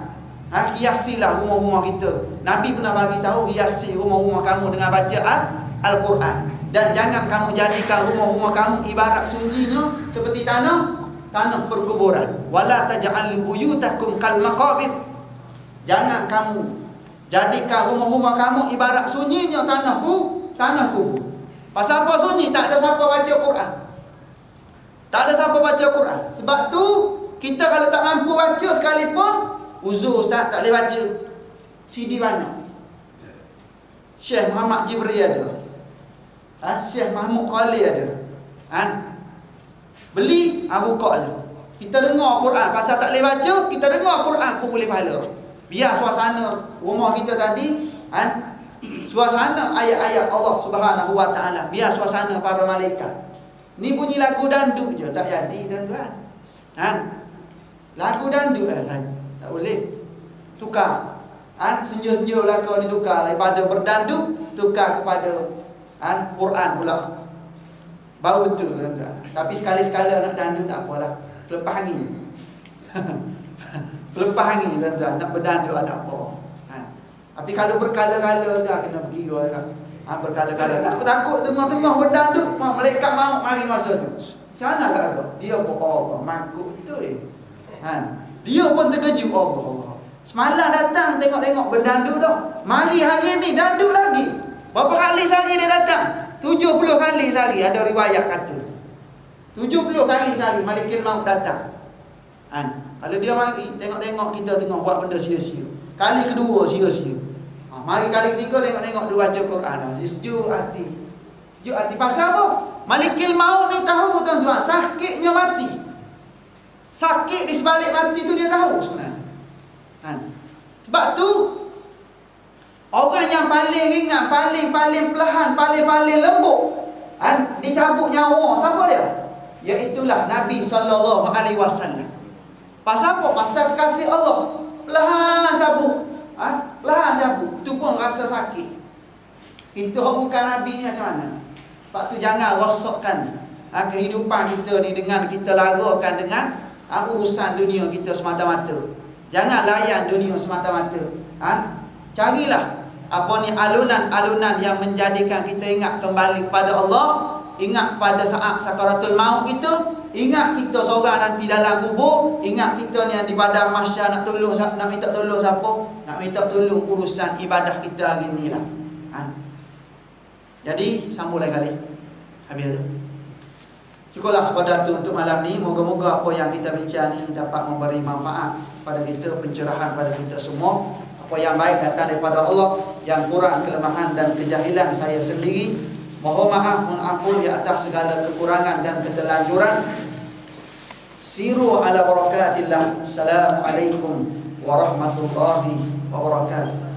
Hiasilah rumah-rumah kita. Nabi pernah bagi tahu hiasi rumah-rumah kamu dengan bacaan Al-Quran. Dan jangan kamu jadikan rumah-rumah kamu ibarat sungguhnya seperti tanah perkuburan. Wala taj'alu buyutakum kal maqabir. Jangan kamu jadikan rumah-rumah kamu ibarat sunyinya tanah kubur. Pasal apa sunyi? Tak ada siapa baca Quran. Tak ada siapa baca Quran. Sebab tu kita kalau tak mampu baca sekalipun uzur ustaz tak boleh baca. CD banyak. Syekh Muhammad Jibril ada. Syekh Mahmud Khalil ada. Beli buka je. Kita dengar Quran. Pasal tak boleh baca, kita dengar Quran pun boleh pahala. Biar suasana rumah kita tadi suasana ayat-ayat Allah Subhanahu Wa Taala. Biar suasana para malaikat. Ni bunyi lagu danduk je tak jadi tuan-tuan. Lagu danduk tak boleh. Tukar. Senja-senja lagu ni tukar daripada berdanduk tukar kepada Quran pula. Baru betul tuan-tuan. Tapi sekali-sekala nak danduk tak apalah. Pelepah angin. Pelepah angin tuan-tuan. Nak berdanduk tak apa. Tapi kalau berkala-kala tu kena berkira kan. Berkala-kala takut tengah-tengah berdanduk malaikat maut mari masa tu. Macam mana tak ada? Dia pun Allah makut betul dia pun terkejut Allah. Semalam datang tengok-tengok berdanduk dah. Mari hari ni danduk lagi. Berapa kali sehari dia datang? 70 kali sehari ada riwayat kata. 70 kali sehari malaikat maut datang. Kalau dia mari tengok-tengok kita tengah buat benda sia-sia. Kali kedua sia-sia. Mari kali ketiga tengok-tengok dia baca Quran. Sejuk hati. Sejuk hati. Pasal apa? Malikil maut ni tahu tuan-tuan sakitnya mati. Sakit di sebalik mati tu dia tahu sebenarnya. Sebab tu orang yang paling ringan, paling perlahan, paling lembut dicabut nyawa siapa dia? Iaitulah Nabi SAW. Pasal apa? Pasal kasih Allah. Perlahan cabut. Perlahan cabut. Itu pun rasa sakit. Kita bukan Nabi ni macam mana? Sebab tu jangan rosokkan kehidupan kita ni dengan kita larakan dengan urusan dunia kita semata-mata. Jangan layan dunia semata-mata. Carilah alunan-alunan yang menjadikan kita ingat kembali kepada Allah, ingat pada saat sakaratul maut kita, ingat kita seorang nanti dalam kubur, ingat kita ni yang di padang mahsyar nak minta tolong siapa? Nak minta tolong urusan ibadah kita hari ni lah. Jadi sambung lain kali. Habis tu. Cukuplah sekadar tu untuk malam ni. Moga-moga apa yang kita bincang ni dapat memberi manfaat pada kita, pencerahan pada kita semua. Apa yang baik datang daripada Allah, yang kurang, kelemahan dan kejahilan saya sendiri. Mohon maaf, mohon ampun di atas segala kekurangan dan keterlanjuran. Siru ala barakatillah. Assalamualaikum warahmatullahi wabarakatuh.